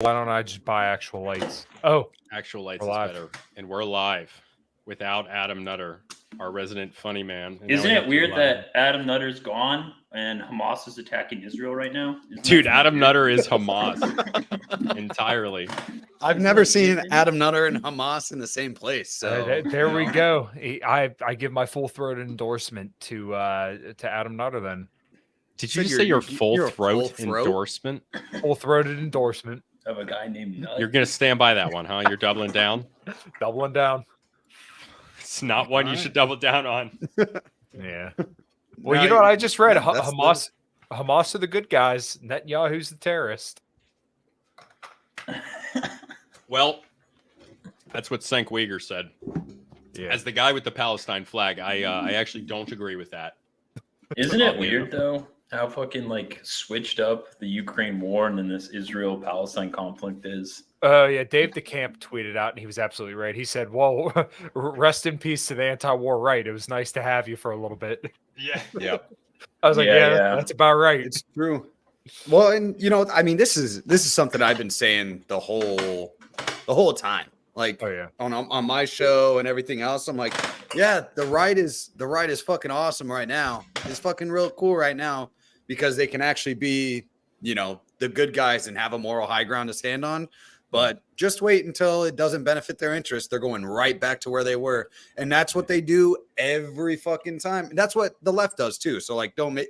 Why don't I just buy actual lights? Oh, Actual lights we're is live. better. And we're live without Adam Nutter, our resident funny man. And Isn't it weird that Adam Nutter's gone and Hamas is attacking Israel right now? Dude, Adam Nutter is Hamas entirely. I've never seen Adam Nutter and Hamas in the same place. So there we go. I give my full-throated endorsement to Adam Nutter then. Did you just say your full throat endorsement? Full-throated endorsement of a guy named Nut. You're gonna stand by that one, huh? You're doubling down. Doubling down. It's not one you should double down on. Yeah. Well, you know what I just read? Hamas are the good guys. Netanyahu's the terrorist. Well, that's what Cenk Uyghur said. Yeah. As the guy with the Palestine flag, I actually don't agree with that. Isn't it weird though how fucking like switched up the Ukraine war and then this Israel-Palestine conflict is? Oh yeah, Dave DeCamp tweeted out, and he was absolutely right. He said, "Well, rest in peace to the anti-war right. It was nice to have you for a little bit." Yeah, yeah. I was like, yeah, that's about right. It's true. Well, and you know, I mean, this is something I've been saying the whole time. Like, on my show and everything else, I'm like, yeah, the right is fucking awesome right now. It's fucking real cool right now because they can actually be, you know, the good guys and have a moral high ground to stand on. But just wait until it doesn't benefit their interest. They're going right back to where they were. And that's what they do every fucking time. And that's what the left does too. So like, don't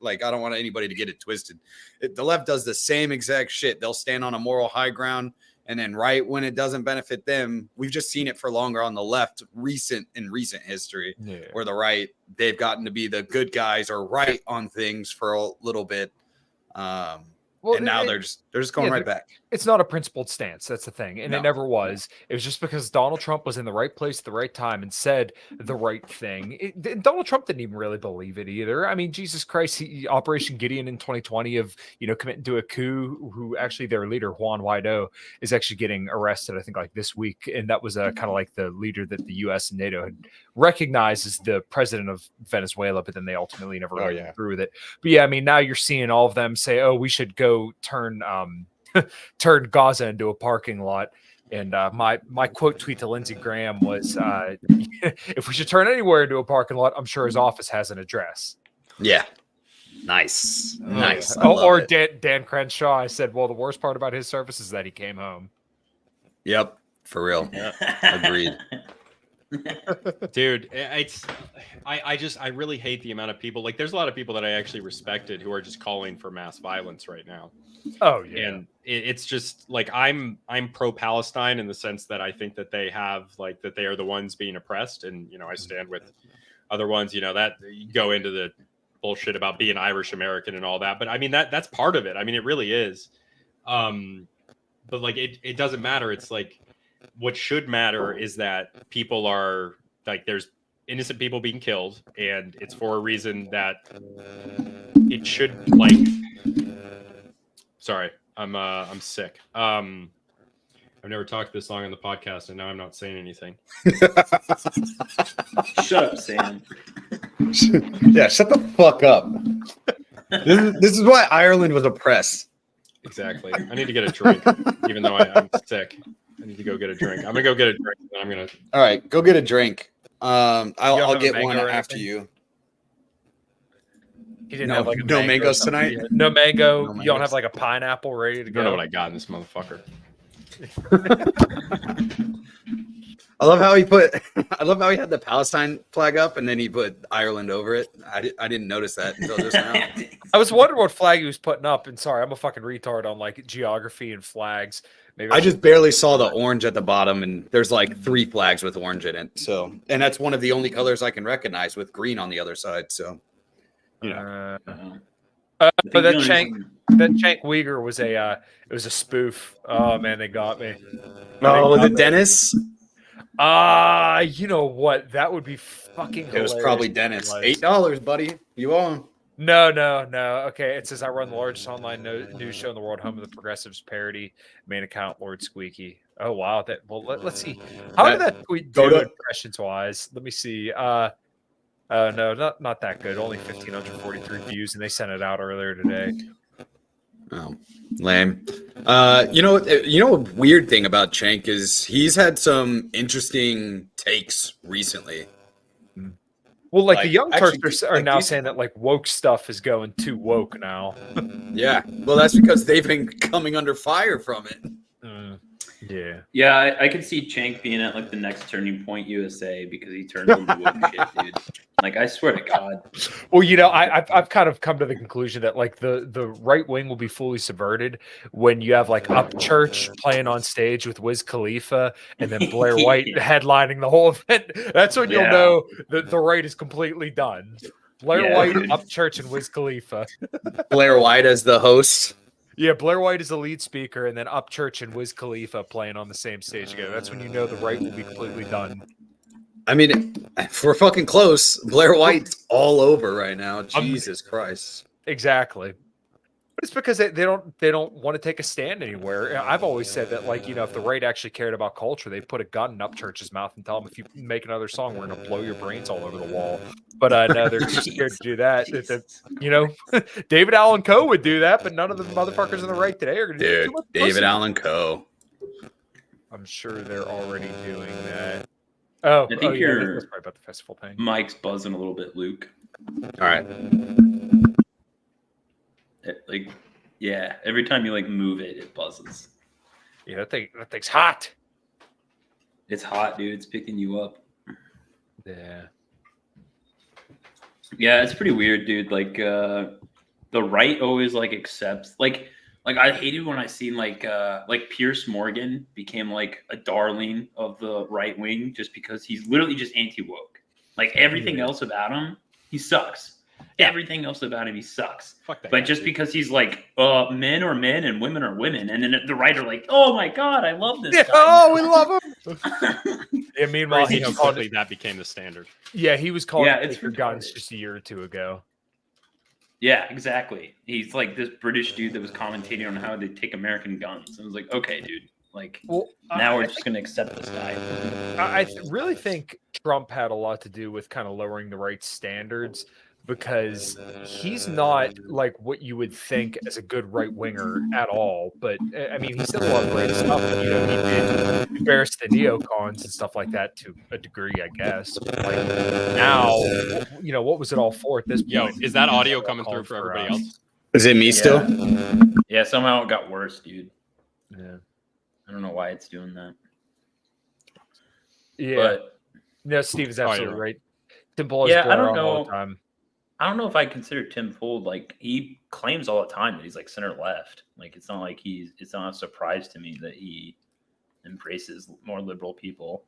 like, I don't want anybody to get it twisted. The left does the same exact shit. They'll stand on a moral high ground. And then right when it doesn't benefit them, we've just seen it for longer on the left in recent history, where the right, they've gotten to be the good guys or right on things for a little bit. And now they're just going right back. It's not a principled stance. That's the thing. And it never was. It was just because Donald Trump was in the right place at the right time and said the right thing. Donald Trump didn't even really believe it either. I mean, Jesus Christ, Operation Gideon in 2020 of, committing to a coup, who actually their leader, Juan Guaido, is actually getting arrested, I think, like this week. And that was kind of like the leader that the U.S. and NATO had recognized as the president of Venezuela, but then they ultimately never went through with it. But yeah, I mean, now you're seeing all of them say, oh, we should go turn Gaza into a parking lot. And my quote tweet to Lindsey Graham was, if we should turn anywhere into a parking lot, I'm sure his office has an address. Yeah. Nice. Nice. Or Dan Crenshaw, I said, well, the worst part about his service is that he came home. Yep. For real. Agreed. Dude, I really hate the amount of people. Like, there's a lot of people that I actually respected who are just calling for mass violence right now. Oh yeah, and it's just like I'm pro-Palestine in the sense that I think that they have that they are the ones being oppressed, and I stand with other ones. That you go into the bullshit about being Irish American and all that, but I mean that's part of it. I mean, it really is. But like it doesn't matter. It's like what should matter is that people are like there's innocent people being killed, and it's for a reason that it should like. Sorry, I'm sick. I've never talked this long on the podcast, and now I'm not saying anything. Shut up, Sam. Yeah, shut the fuck up. This is why Ireland was oppressed. Exactly. I need to get a drink, even though I'm sick. I need to go get a drink. I'm gonna go get a drink. And I'm gonna. All right, go get a drink. I'll get one after you. He didn't have no mangoes tonight. No mango. You don't have like a pineapple ready to go. I don't know what I got in this motherfucker. I love how he had the Palestine flag up and then he put Ireland over it. I didn't notice that until just now. I was wondering what flag he was putting up. And sorry, I'm a fucking retard on like geography and flags. Maybe I just barely saw the orange at the bottom, and there's like 3 flags with orange in it. So, and that's one of the only colors I can recognize with green on the other side. So. That Cenk Uyghur was it was a spoof. Oh man, they got me. Oh, the Dennis. You know what? That would be fucking hilarious. It was probably Dennis. $8, buddy. You owe him. No. Okay, it says I run the largest online news show in the world, home of the Progressives parody, main account Lord Squeaky. Oh wow, let's see. How did that tweet do impressions wise? Let me see. No, not that good. Only 1,543 views, and they sent it out earlier today. Oh, lame. You know, a weird thing about Cenk is he's had some interesting takes recently. Well, like the Young actually, Turks are now saying that like woke stuff is going too woke now. Yeah, well, that's because they've been coming under fire from it. Yeah. Yeah, I could see Cenk being at like the next Turning Point USA because he turns into woke shit, dude. Like, I swear to God. Well, you know, I've kind of come to the conclusion that like the right wing will be fully subverted when you have like Upchurch playing on stage with Wiz Khalifa and then Blair White headlining the whole event. That's when you'll know that the right is completely done. Blair White, Upchurch, and Wiz Khalifa. Blair White as the host. Yeah, Blair White is the lead speaker, and then Upchurch and Wiz Khalifa playing on the same stage together. That's when you know the right will be completely done. I mean, if we're fucking close. Blair White's all over right now. Jesus Christ. Exactly. But it's because they don't want to take a stand anywhere. I've always said that, like, you know, if the right actually cared about culture, they'd put a gun in Upchurch's mouth and tell him, if you make another song, we're going to blow your brains all over the wall. But no, they're too scared to do that. You know, David Allen Coe would do that, but none of the motherfuckers on the right today are going to do it. Dude, David Allen Coe. I'm sure they're already doing that. Oh, I think you're that's probably about the festival thing. Mike's buzzing a little bit, Luke. All right. Like, yeah, every time you like move it, it buzzes. Yeah, that thing's hot. It's hot, dude. It's picking you up. Yeah. Yeah, it's pretty weird, dude. Like, the right always like accepts like I hated when I seen like Pierce Morgan became like a darling of the right wing just because he's literally just anti-woke. Like everything else about him, he sucks. Everything else about him, he sucks. Fuck that but guy, just dude. because he's like, men are men and women are women, and then the right are like, oh my God, I love this guy. Oh, we love him. Yeah, meanwhile, Crazy how quickly that became the standard. Yeah, he was called it's Taker Guns retarded. just a year or two ago. Yeah, exactly. He's like this British dude that was commentating on how they take American guns. I was like, okay, dude. Like, now we're just going to accept this guy. I really think Trump had a lot to do with kind of lowering the right standards, because he's not like what you would think as a good right winger at all. But I mean, he said a lot of great stuff. And, you know, he did embarrass the neocons and stuff like that to a degree, I guess. But, like, now, you know, what was it all for at this point? Yo, is that audio coming through for everybody else? Is it me still? Yeah, somehow it got worse, dude. Yeah. I don't know why it's doing that. Yeah. But no, Steve is absolutely right. Tim Pool I don't know. all the time. I don't know if I consider Tim Pool, like, he claims all the time that he's like center left. Like, it's not like it's not a surprise to me that he embraces more liberal people.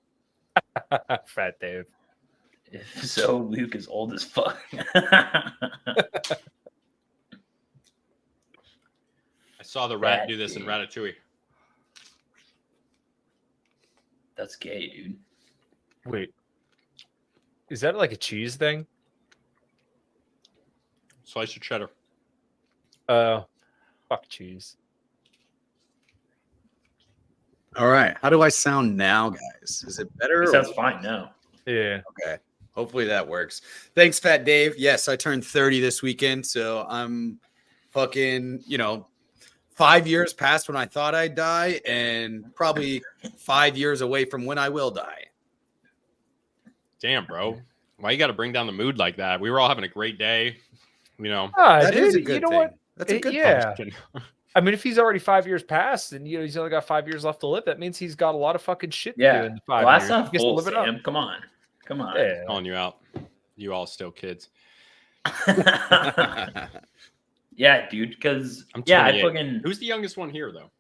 Fat Dave. If so, Luke is old as fuck. I saw the rat do this in Ratatouille. That's gay, dude. Wait. Is that like a cheese thing? Slice of cheddar. Fuck cheese. All right. How do I sound now, guys? Is it better? It sounds fine now. Yeah. Okay. Hopefully that works. Thanks, Fat Dave. Yes, I turned 30 this weekend, so I'm fucking, 5 years past when I thought I'd die, and probably 5 years away from when I will die. Damn, bro. Why you got to bring down the mood like that? We were all having a great day. That dude, is a good you know thing. what? That's a good yeah. thing. I mean, if he's already 5 years past and he's only got 5 years left to live, that means he's got a lot of fucking shit to do in the 5 well, years. that's not He gets to full, live it up. Sam. Come on. Yeah. Calling you out. You all still kids. Yeah, dude. Because I'm I 28. fucking. Who's the youngest one here, though?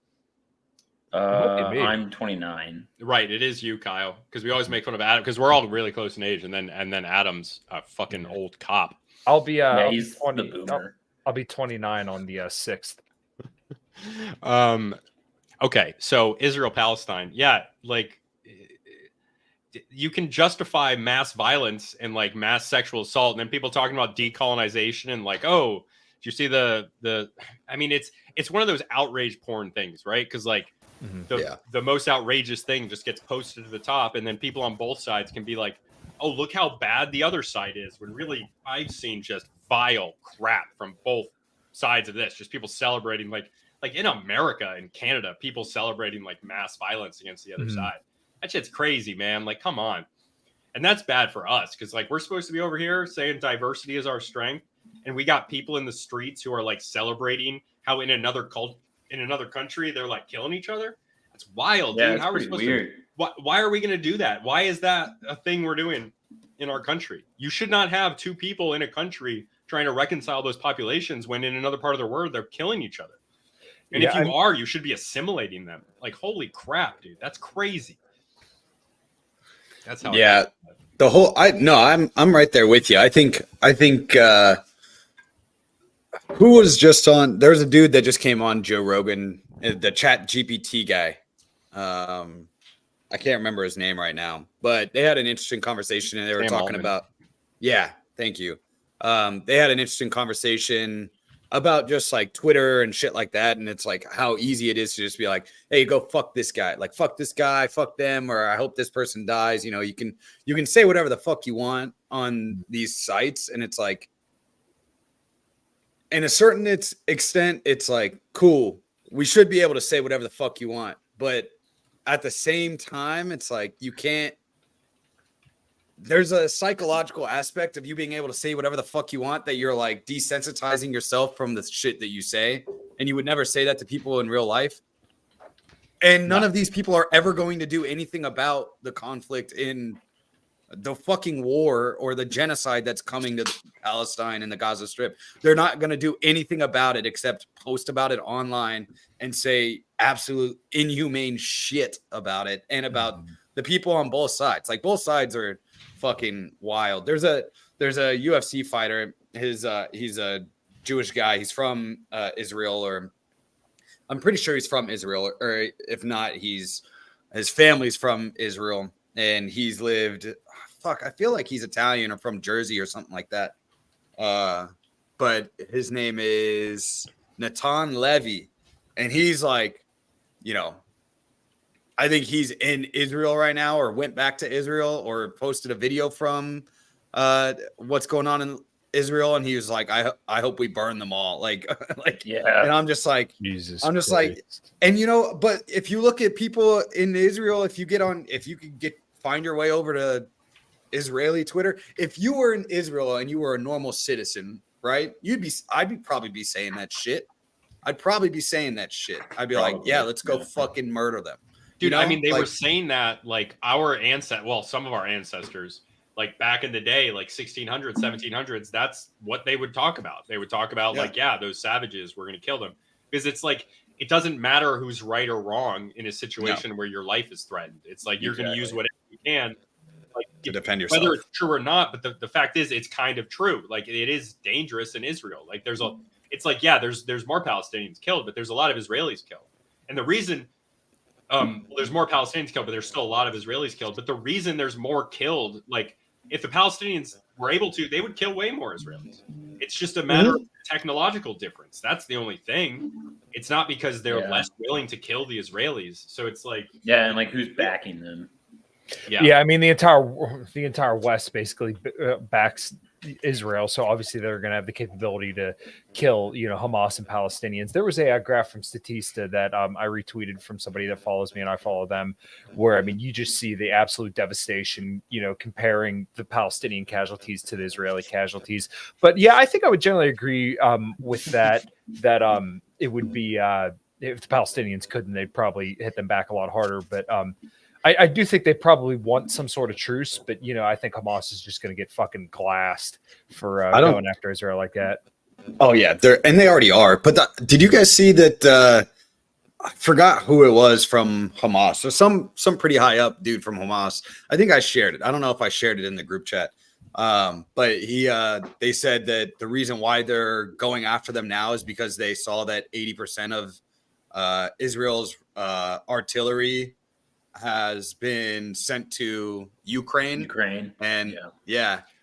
I'm 29. Right, it is you, Kyle. Because we always make fun of Adam because we're all really close in age, and then Adam's a fucking old cop. I'll be He's the boomer. I'll be 29 on the 6th. Okay, so Israel Palestine, like you can justify mass violence and like mass sexual assault, and then people talking about decolonization and like, oh, did you see the I mean, it's one of those outrage porn things, right? Because like the most outrageous thing just gets posted to the top, and then people on both sides can be like, oh, look how bad the other side is, when really I've seen just vile crap from both sides of this, just people celebrating like in America and Canada, people celebrating like mass violence against the other side. That shit's crazy, man. Like, come on. And that's bad for us because like we're supposed to be over here saying diversity is our strength, and we got people in the streets who are like celebrating how in another country they're like killing each other. That's wild, dude. How are we supposed to? Why are we going to do that? Why is that a thing we're doing in our country? You should not have two people in a country trying to reconcile those populations when in another part of the world they're killing each other. And if you are, you should be assimilating them. Like, holy crap, dude, that's crazy. That's how. Yeah, the whole. I'm right there with you. I think. Who was just on? There's a dude that just came on Joe Rogan, the Chat GPT guy. I can't remember his name right now, but they had an interesting conversation, and they were talking about. Yeah, thank you. They had an interesting conversation about just like Twitter and shit like that, and it's like how easy it is to just be like, hey, go fuck this guy, like fuck this guy, fuck them, or I hope this person dies. You know, you can say whatever the fuck you want on these sites, and it's like, in a certain extent, it's like, cool, we should be able to say whatever the fuck you want, but at the same time, it's like you can't. There's a psychological aspect of you being able to say whatever the fuck you want, that you're like desensitizing yourself from the shit that you say. And you would never say that to people in real life. And none of these people are ever going to do anything about the conflict in the fucking war or the genocide that's coming to Palestine and the Gaza Strip. They're not going to do anything about it except post about it online and say absolute inhumane shit about it and about the people on both sides. Like, both sides are fucking wild. There's a UFC fighter. He's a Jewish guy. He's from Israel, or I'm pretty sure he's from Israel, or if not, his family's from Israel, and he's lived. I feel like he's Italian or from Jersey or something like that. But his name is Natan Levy, and he's like, you know, I think he's in Israel right now, or went back to Israel, or posted a video from what's going on in Israel. And he was like, I hope we burn them all. Like, yeah. And I'm just like, Jesus, I'm just Christ. Like, and you know, but if you look at people in Israel, if you could find your way over to Israeli Twitter, if you were in Israel and you were a normal citizen, right? I'd probably be saying that shit. I'd probably be saying that shit. I'd be like, yeah, let's go fucking murder them. Dude, you know? I mean, they were saying that like some of our ancestors, like back in the day, like 1600s, 1700s, that's what they would talk about. They would talk about those savages, we're going to kill them. Because it's like, it doesn't matter who's right or wrong in a situation where your life is threatened. It's like, you're going to use whatever you can, like, to defend yourself. Whether it's true or not, but the fact is, it's kind of true. Like, it is dangerous in Israel. Like, there's more Palestinians killed, but there's a lot of Israelis killed. And the reason there's more Palestinians killed, but there's still a lot of Israelis killed. But the reason there's more killed, like, if the Palestinians were able to, they would kill way more Israelis. It's just a matter of technological difference. That's the only thing. It's not because they're less willing to kill the Israelis. So it's like, and like, who's backing them? Yeah. I mean, the entire West basically backs Israel, so obviously they're going to have the capability to kill, Hamas and Palestinians. There was a graph from Statista that I retweeted from somebody that follows me, and I follow them, where, I mean, you just see the absolute devastation, comparing the Palestinian casualties to the Israeli casualties. But yeah, I think I would generally agree with that it would be if the Palestinians couldn't, they'd probably hit them back a lot harder. But I do think they probably want some sort of truce, but I think Hamas is just going to get fucking glassed for going after Israel like that. Oh yeah, they already are. But did you guys see that? I forgot who it was from Hamas, or some pretty high up dude from Hamas. I think I shared it. I don't know if I shared it in the group chat. But they said that the reason why they're going after them now is because they saw that 80% of Israel's artillery has been sent to Ukraine. And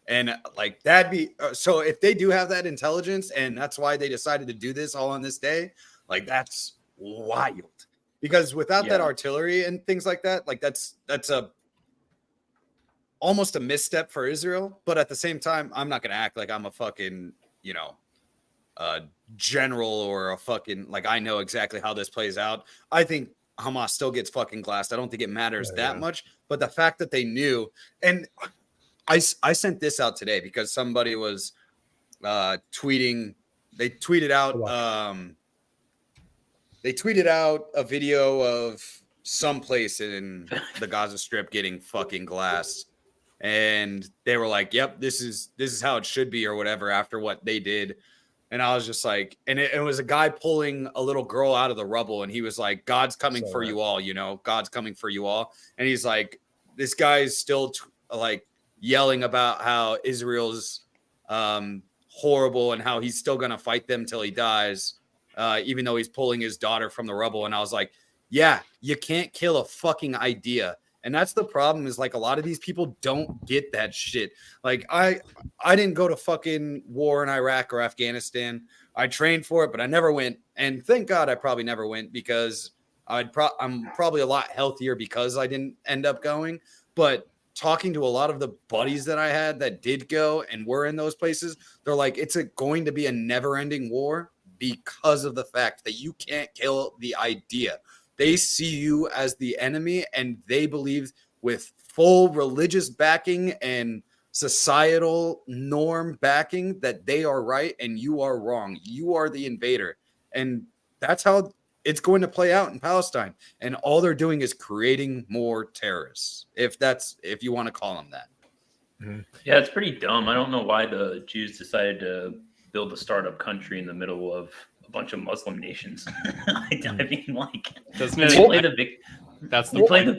and like that'd be so if they do have that intelligence, and that's why they decided to do this all on this day, like that's wild. Because without that artillery and things like that, like that's a almost a misstep for Israel. But at the same time, I'm not gonna act like I'm a fucking general or a fucking like I know exactly how this plays out. I think Hamas still gets fucking glassed. I don't think it matters that much, but the fact that they knew, and I sent this out today because somebody was tweeting. They tweeted out a video of some place in the Gaza Strip getting fucking glassed, and they were like, "Yep, this is how it should be," or whatever after what they did. And I was just like, and it was a guy pulling a little girl out of the rubble, and he was like, "God's coming for you all, you know, God's coming for you all." And he's like, this guy is still like yelling about how Israel's horrible and how he's still gonna fight them till he dies, even though he's pulling his daughter from the rubble. And I was like, yeah, you can't kill a fucking idea. And that's the problem, is like a lot of these people don't get that shit. Like I didn't go to fucking war in Iraq or Afghanistan. I trained for it, but I never went. And thank God I probably never went, because I'm probably a lot healthier because I didn't end up going. But talking to a lot of the buddies that I had that did go and were in those places, they're like, it's going to be a never-ending war because of the fact that you can't kill the idea. They see you as the enemy, and they believe with full religious backing and societal norm backing that they are right and you are wrong. You are the invader. And that's how it's going to play out in Palestine. And all they're doing is creating more terrorists, if you want to call them that. Mm-hmm. Yeah, it's pretty dumb. I don't know why the Jews decided to build a startup country in the middle of a bunch of Muslim nations. I mean, like, that's the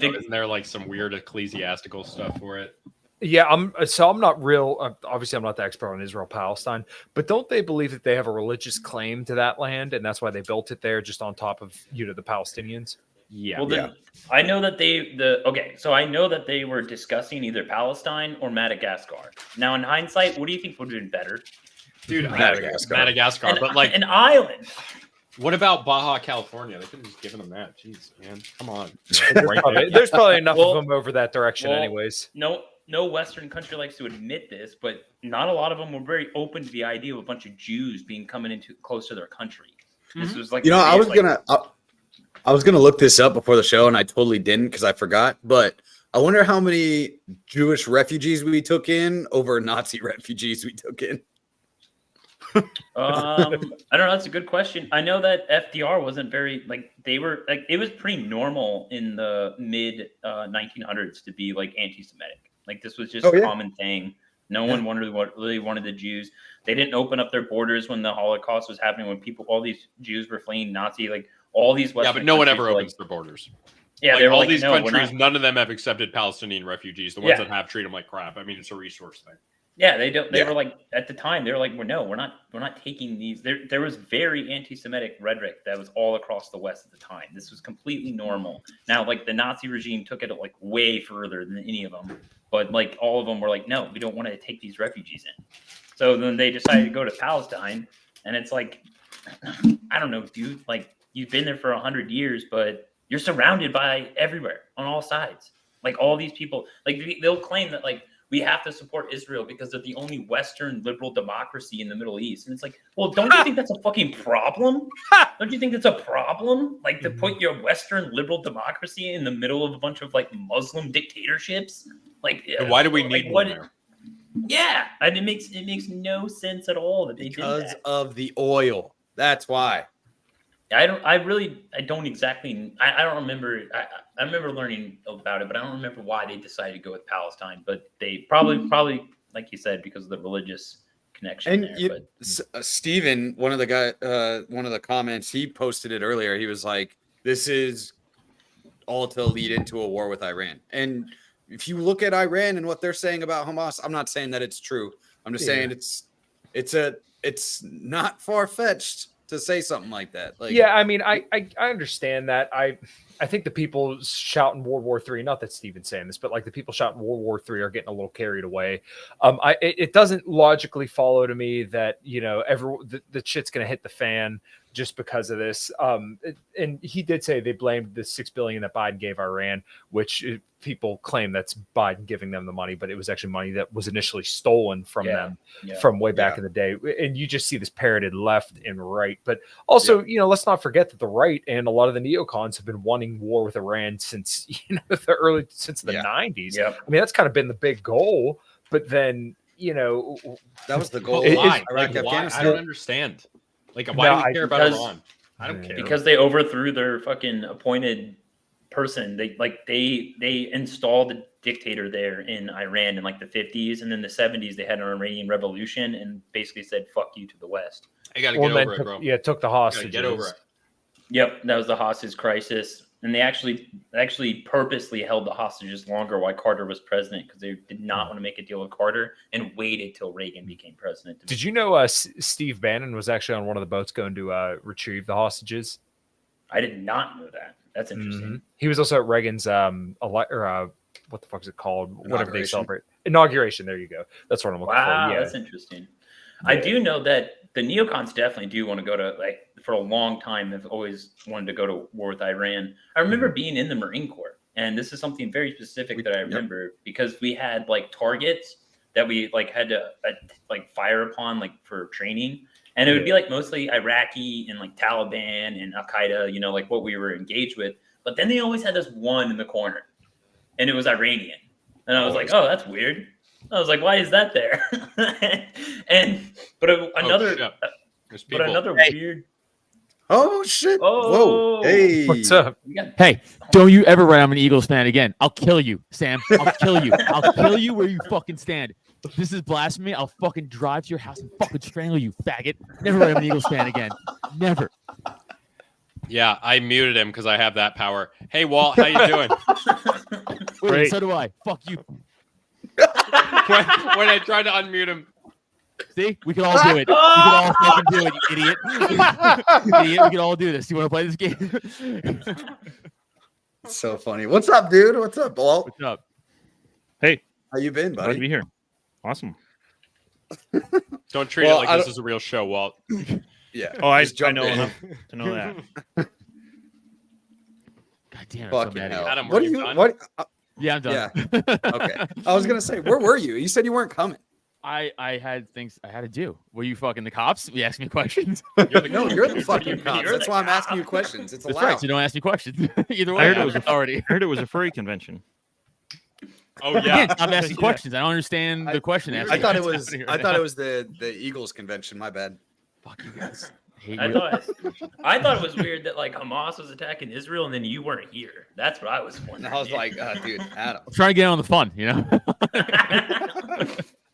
Isn't there like some weird ecclesiastical stuff for it? Yeah, I'm not real. Obviously, I'm not the expert on Israel Palestine, but don't they believe that they have a religious claim to that land, and that's why they built it there, just on top of the Palestinians? Yeah. Well, then I know that so I know that they were discussing either Palestine or Madagascar. Now, in hindsight, what do you think would have been better? Dude, Madagascar, but like an island. What about Baja California? They could have just given them that. Jeez, man, come on. There's probably enough of them over that direction, anyways. No Western country likes to admit this, but not a lot of them were very open to the idea of a bunch of Jews coming into close to their country. Mm-hmm. This was like, I was gonna look this up before the show, and I totally didn't because I forgot. But I wonder how many Jewish refugees we took in over Nazi refugees we took in. I don't know. That's a good question. I know that FDR wasn't very it was pretty normal in the mid 1900s to be like anti-Semitic. Like this was just a common thing. No one really wanted the Jews. They didn't open up their borders when the Holocaust was happening. When all these Jews were fleeing Nazi, like all these Western. Yeah, but no one ever opens their borders. Yeah, like, all these countries, none of them have accepted Palestinian refugees. The ones that have treat them like crap. I mean, it's a resource thing. Yeah, they don't. They were like, at the time, they were like, we're not taking these. There was very anti-Semitic rhetoric that was all across the West at the time. This was completely normal. Now, like the Nazi regime took it like way further than any of them, but like all of them were like, no, we don't want to take these refugees in. So then they decided to go to Palestine, and it's like, I don't know, dude. Like you've been there for 100 years, but you're surrounded by everywhere on all sides. Like all these people, like they'll claim that like, we have to support Israel because they're the only Western liberal democracy in the Middle East. And it's like, well, don't you think that's a fucking problem? Don't you think that's a problem? Like to put your Western liberal democracy in the middle of a bunch of like Muslim dictatorships? Like, why do we need one there? Yeah, and it makes no sense at all that they did that. Because of the oil. That's why. I don't exactly. I don't remember. I remember learning about it, but I don't remember why they decided to go with Palestine. But they probably, like you said, because of the religious connection. And Steven, one of the comments, he posted it earlier. He was like, "This is all to lead into a war with Iran." And if you look at Iran and what they're saying about Hamas, I'm not saying that it's true. I'm just saying it's not far-fetched to say something like that. Like, yeah, I mean, I understand that. I think the people shouting World War III, not that Steven's saying this, but like the people shouting World War III are getting a little carried away. It doesn't logically follow to me that, the shit's going to hit the fan just because of this. And he did say they blamed the $6 billion that Biden gave Iran, which people claim that's Biden giving them the money, but it was actually money that was initially stolen from them from way back in the day. And you just see this parroted left and right. But also, let's not forget that the right and a lot of the neocons have been wanting war with Iran since the 90s. I mean, that's kind of been the big goal. But then, that was the goal. Why? Why? I don't understand. Like, why do we care about Iran? I don't care. Because they overthrew their fucking appointed person. They installed a dictator there in Iran in like the 50s, and then the 70s they had an Iranian revolution and basically said "fuck you" to the West. I gotta get over it, bro. Yeah, took the hostages. Get over it. Yep, that was the hostage crisis. And they actually purposely held the hostages longer while Carter was president because they did not want to make a deal with Carter and waited till Reagan became president. Did you know Steve Bannon was actually on one of the boats going to retrieve the hostages? I did not know that. That's interesting. Mm-hmm. He was also at Reagan's what the fuck is it called? Whatever they celebrate. Inauguration. There you go. That's what I'm looking for. Wow, that's interesting. Yeah. I do know that the neocons definitely do want to go to, like, for a long time, have always wanted to go to war with Iran. I remember being in the Marine Corps, and this is something very specific that I remember because we had like targets that we like had to fire upon like for training, and it would be like mostly Iraqi and like Taliban and Al Qaeda, like what we were engaged with. But then they always had this one in the corner, and it was Iranian, and I was like, oh, that's weird. I was like, why is that there? Another weird. Oh shit! Oh, whoa! Hey, what's up? Hey, don't you ever write I'm an Eagles fan again? I'll kill you, Sam. I'll kill you. I'll kill you where you fucking stand. If this is blasphemy, I'll fucking drive to your house and fucking strangle you, faggot. Never write I'm an Eagles fan again. Never. Yeah, I muted him because I have that power. Hey, Walt, how you doing? Wait, so do I. Fuck you. when I tried to unmute him. See, we can all do it. We can all fucking do it, you idiot. Idiot, we can all do this. You want to play this game? It's so funny. What's up, dude? What's up, Walt? What's up? Hey, how you been, buddy? Glad to be here. Awesome. Don't treat it like this is a real show, Walt. Yeah. Oh, I know enough to know that. God damn it. Fucking hell. Adam, what are you? done? What? Yeah, I'm done. Yeah. Okay. I was gonna say, where were you? You said you weren't coming. I had things I had to do. Were you fucking the cops? You ask me questions. You're the fucking cops. That's why I'm asking you questions. It's allowed. That's right. So don't ask me questions. Either way, I heard it was a furry convention. Oh yeah. I'm asking questions. I don't understand the question. I thought it was the Eagles convention. My bad. Fuck you guys. I thought it was weird that like Hamas was attacking Israel and then you weren't here. That's what I was wondering. I was like, dude, Adam. I'm trying to get on the fun,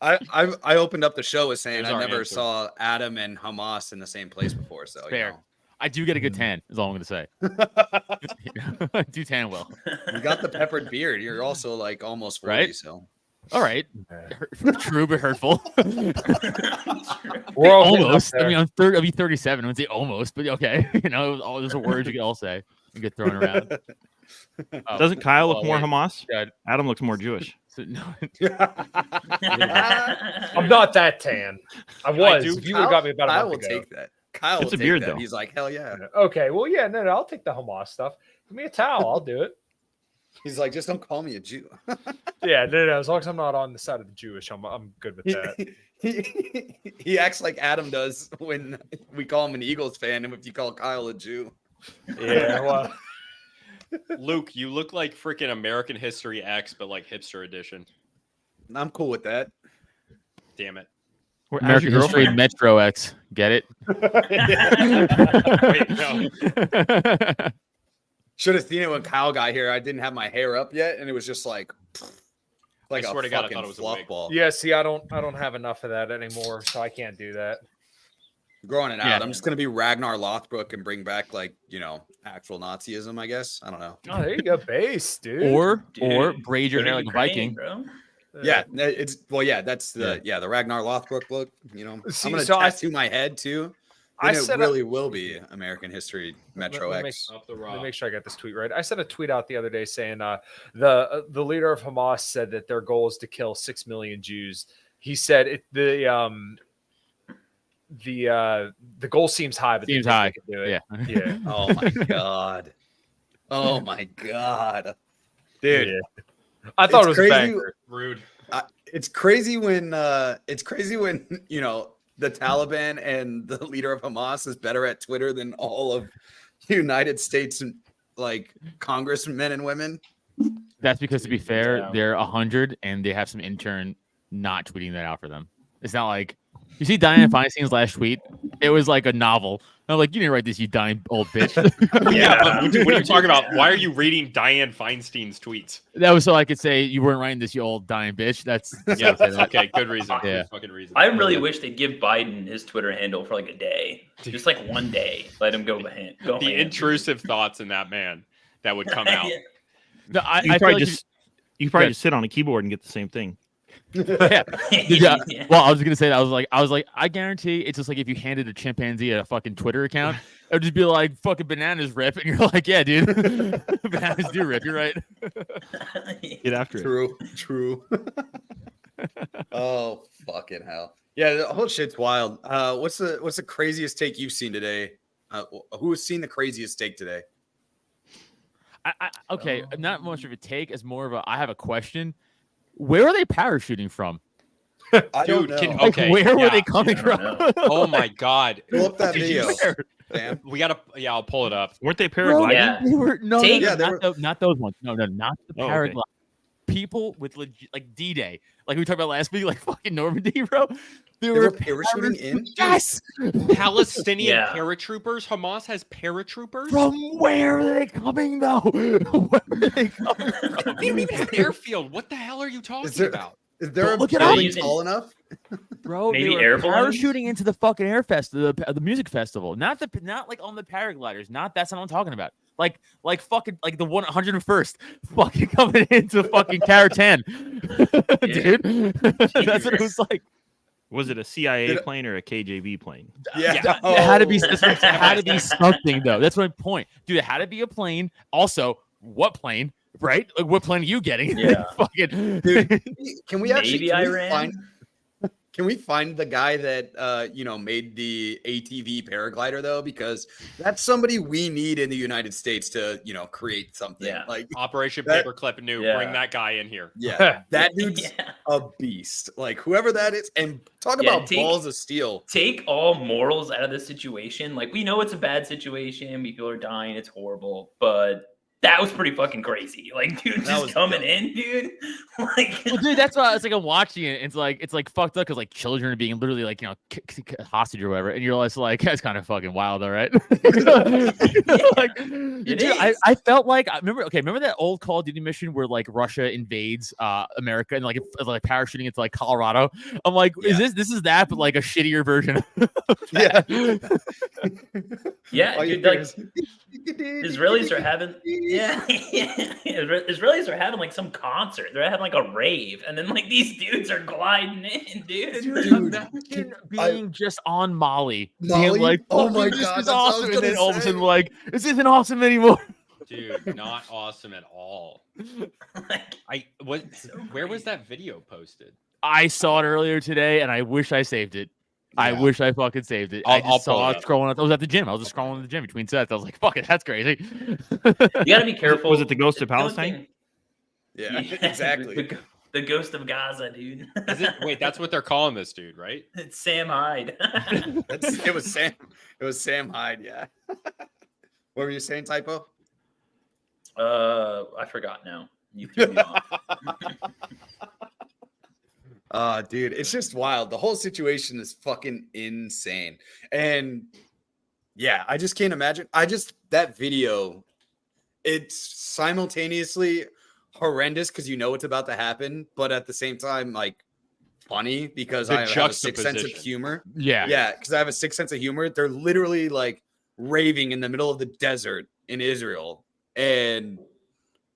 I opened up the show with saying There's I our never answer. saw Adam and Hamas in the same place before. So Fair. I do get a good tan, is all I'm going to say. I do tan well. You got the peppered beard. You're also like almost 40, Right? so. All right. True, but hurtful. We're all almost. I mean, I'll be 37. I would say almost, but okay. Those are words you can all say and get thrown around. Doesn't Kyle look more wait. Hamas? God. Adam looks more Jewish. So, no. I'm not that tan. I was. If you would have got me about a Kyle month will ago. take that. Kyle It's will a take beard, that. though. He's like, hell yeah. Okay, well, yeah, no, I'll take the Hamas stuff. Give me a towel. I'll do it. He's like, just don't call me a Jew. Yeah, no. As long as I'm not on the side of the Jewish, I'm good with that. He acts like Adam does when we call him an Eagles fan, and if you call Kyle a Jew. Yeah, well, Luke, you look like freaking American History X, but like hipster edition. I'm cool with that. Damn it. American History Metro X. Get it? Wait, no. Should have seen it when Kyle got here. I didn't have my hair up yet, and it was just like I swear a to God, I fucking thought it was a fluff wig. ball. yeah. See, I don't have enough of that anymore, so I can't do that. Growing it out. Yeah. I'm just gonna be Ragnar Lothbrok and bring back actual Nazism, I guess. I don't know. Oh, there you go, base, dude. Or Dude, braid your hair like a Viking. bro. Yeah, that's the Ragnar Lothbrok look. See, I'm gonna so tattoo my head too. I Then it said really will be American History Metro Let me X. Up the Let me rock. make sure I got this tweet right. I sent a tweet out the other day saying the leader of Hamas said that their goal is to kill 6 million Jews. He said the goal seems high, but Seems they think high. they can do it. Yeah. Yeah. Oh my god. Oh my god. Dude. Yeah. I thought it was crazy. a banger. Rude. It's crazy when you know the Taliban and the leader of Hamas is better at Twitter than all of United States like congressmen and women. That's because, to be fair, Yeah. they're 100 and they have some intern not tweeting that out for them. It's not like you see Dianne Feinstein's last tweet. It was like a novel. I'm like, you didn't write this, you dying old bitch. Yeah, but what are you talking about? Why are you reading Dianne Feinstein's tweets? That was so I could say you weren't writing this, you old dying bitch. That's Yeah, okay, good reason. Yeah. Good fucking reason. I really wish they'd give Biden his Twitter handle for like a day, just like one day. Let him go ham. The intrusive thoughts in that man that would come out. No, I You feel probably like just you probably just sit on a keyboard and get the same thing. yeah. Yeah. Well, I was gonna say that. I was like, I guarantee it's just like if you handed a chimpanzee a fucking Twitter account, it would just be like fucking bananas rip, and you're like, yeah, dude, bananas do rip. You're right. Get after it. True. Oh fucking hell. Yeah, the whole shit's wild. What's the craziest take you've seen today? Who has seen the craziest take today? Okay, not much of a take, as more of a. I have a question. Where are they parachuting from? I Dude, don't know. can- Like, Okay, where were yeah. they coming I don't from? know. Oh my god. Pull up that Did you video, Where? Sam. We gotta. Yeah, I'll pull it up. Weren't they Bro, paragliding? Yeah. they were no, Take- Yeah, they not those ones. No, not the Oh, okay. paragliding. People with legit, like D-Day, like we talked about last week, like fucking Normandy, bro. They were parachuting in. Yes. Palestinian Yeah. paratroopers. Hamas has paratroopers. From where are they coming though? Where are they coming They don't even have an airfield. What the hell are you talking there- about? Is there a Look it building up. tall enough? Bro, Maybe they were airplanes? parachuting into the fucking air fest, the music festival. Not like on the paragliders. That's not what I'm talking about. Like fucking like the 101st fucking coming into fucking Caratan. Dude. That's what it was like. Was it a CIA Did it- plane or a KJV plane? Yeah. It had to be it had to be something though. That's my point. Dude, it had to be a plane. Also, what plane? Right? Like what plane are you getting? Yeah. Fucking Dude, can we actually Maybe can we Iran. can we find the guy that made the ATV paraglider though? Because that's somebody we need in the United States to create something. Yeah. Like Operation That- Paperclip New. Yeah. Bring that guy in here. yeah, that dude's Yeah. a beast. Like whoever that is, and talk Yeah, about balls of steel. Take all morals out of this situation. Like we know it's a bad situation. People are dying. It's horrible, but that was pretty fucking crazy. Like, dude, That just was coming dope. in, dude. Like, well, dude, that's why it's like I'm watching it. It's like fucked up because like children are being literally like hostage or whatever, and you're just like that's kind of fucking wild, all right? Like, dude, I felt like I remember that old Call of Duty mission where like Russia invades America and like parachuting into like Colorado. I'm like, Yeah. is this is that, but like a shittier version? Yeah. yeah, All you dude. hear Like, is, Israelis are having, Israelis are having like some concert. They're having like a rave, and then like these dudes are gliding in, dude. Dude, Imagine I- being just on Molly, Molly? being like, Oh "Fuck, my this God, is that's what I was awesome," and then gonna all of a say. sudden like, "This isn't awesome anymore." Dude, not awesome at all. Like, Where was that video posted? I saw it earlier today, and I wish I saved it. I Yeah. wish I fucking saved it. I'll I just pull saw it it up. scrolling. I was at the gym. I was just scrolling in the gym between sets. I was like, "Fuck it, that's crazy." you gotta be careful. Was it the Ghost of The only Palestine? thing- Yeah, Yeah, exactly. The ghost of Gaza, dude. Wait, that's what they're calling this dude, right? It's Sam Hyde. It was Sam. It was Sam Hyde. Yeah. What were you saying, Typo? I forgot now. You threw me off. Dude, it's just wild. The whole situation is fucking insane. And yeah, I just can't imagine. That video, it's simultaneously horrendous because you know what's about to happen, but at the same time, like funny because The I have a sixth sense of juxtaposition. humor. Yeah. Yeah, because I have a sixth sense of humor. They're literally like raving in the middle of the desert in Israel, and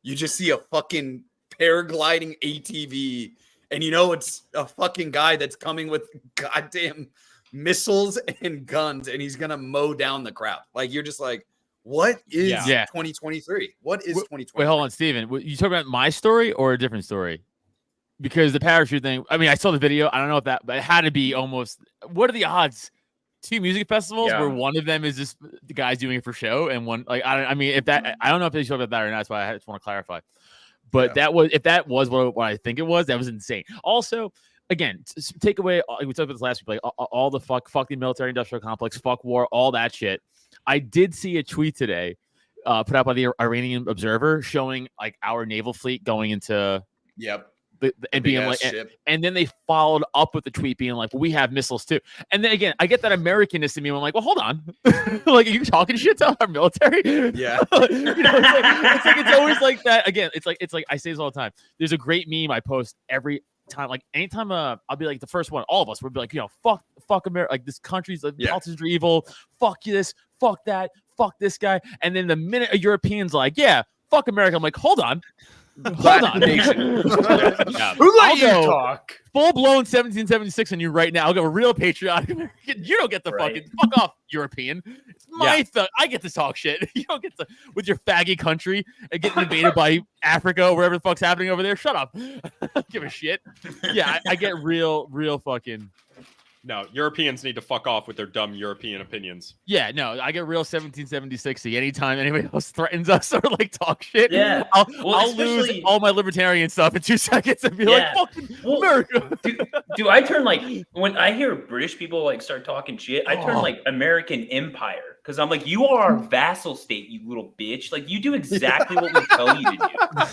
you just see a fucking paragliding ATV, and you know it's a fucking guy that's coming with goddamn missiles and guns, and he's gonna mow down the crowd. Like you're just like, what is Yeah. 2023? What is 2023? Wait, hold on, Steven. You talking about my story or a different story? Because the parachute thing. I mean, I saw the video. I don't know if that, but it had to be almost. What are the odds 2 music festivals Yeah. where one of them is just the guys doing it for show, and one like I mean if that I don't know if they showed about that or not. That's why I just want to clarify. But that was what I think it was. That was insane. Also, again, take away. We talked about this last week. Like all the fuck the military-industrial complex, fuck war, all that shit. I did see a tweet today, put out by the Iranian Observer, showing like our naval fleet going into and being like, and then they followed up with the tweet being like, well, we have missiles too. And then again, I get that Americanness in me. I'm like, well, hold on, like, are you talking shit to our military? Yeah, it's always like that. Again, it's like I say this all the time. There's a great meme I post every time. Like anytime, I'll be like the first one. All of us would be like, fuck America. Like this country's like politicians are evil. Fuck this. Fuck that. Fuck this guy. And then the minute a European's like, yeah, fuck America, I'm like, hold on. Hold on. Who let you talk? Full blown 1776 on you right now. I'll go real patriotic American. You don't get the fucking fuck off, European. It's my thing. I get to talk shit. You don't get to with your faggy country and getting invaded by Africa or wherever the fuck's happening over there. Shut up. I don't give a shit. Yeah, I get real fucking. No, Europeans need to fuck off with their dumb European opinions. Yeah, no, I get real 1776-y anytime anybody else threatens us or like talk shit. Yeah. I'll lose all my libertarian stuff in 2 seconds and be like, fucking America. Do I turn like when I hear British people like start talking shit, I turn like American Empire. Because I'm like, you are our vassal state, you little bitch. Like, you do exactly what we tell you to do.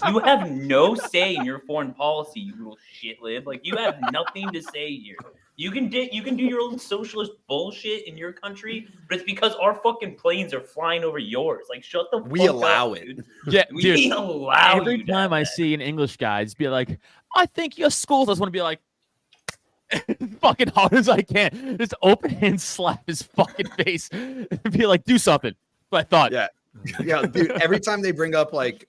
You have no say in your foreign policy, you little shit lib. Like, you have nothing to say here. You can do your own socialist bullshit in your country, but it's because our fucking planes are flying over yours. Like, shut the fuck up. We allow it. Dude. Yeah, we allow every you time I see an English guy, just be like, I think your schools. I just want to be like, fucking hard as I can, just open hand slap his fucking face and be like, do something. But I thought, yeah, dude. Every time they bring up like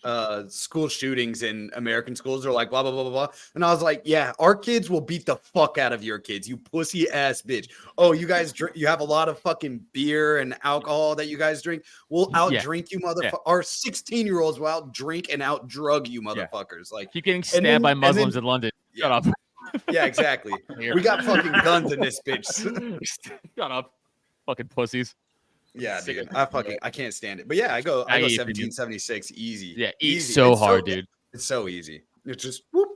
school shootings in American schools, they're like blah blah blah blah blah. And I was like, yeah, our kids will beat the fuck out of your kids, you pussy ass bitch. Oh, you guys drink? You have a lot of fucking beer and alcohol that you guys drink. We'll out drink you, motherfucker. Our 16-year-olds will out drink and out drug you, motherfuckers. Like keep getting stabbed by Muslims in London. Shut up. Yeah, exactly. We got fucking guns in this bitch. Shut up, fucking pussies. Yeah, dude. I can't stand it. But yeah, I go 1776 easy. Yeah, so hard, dude. It's so easy. It's just whoop.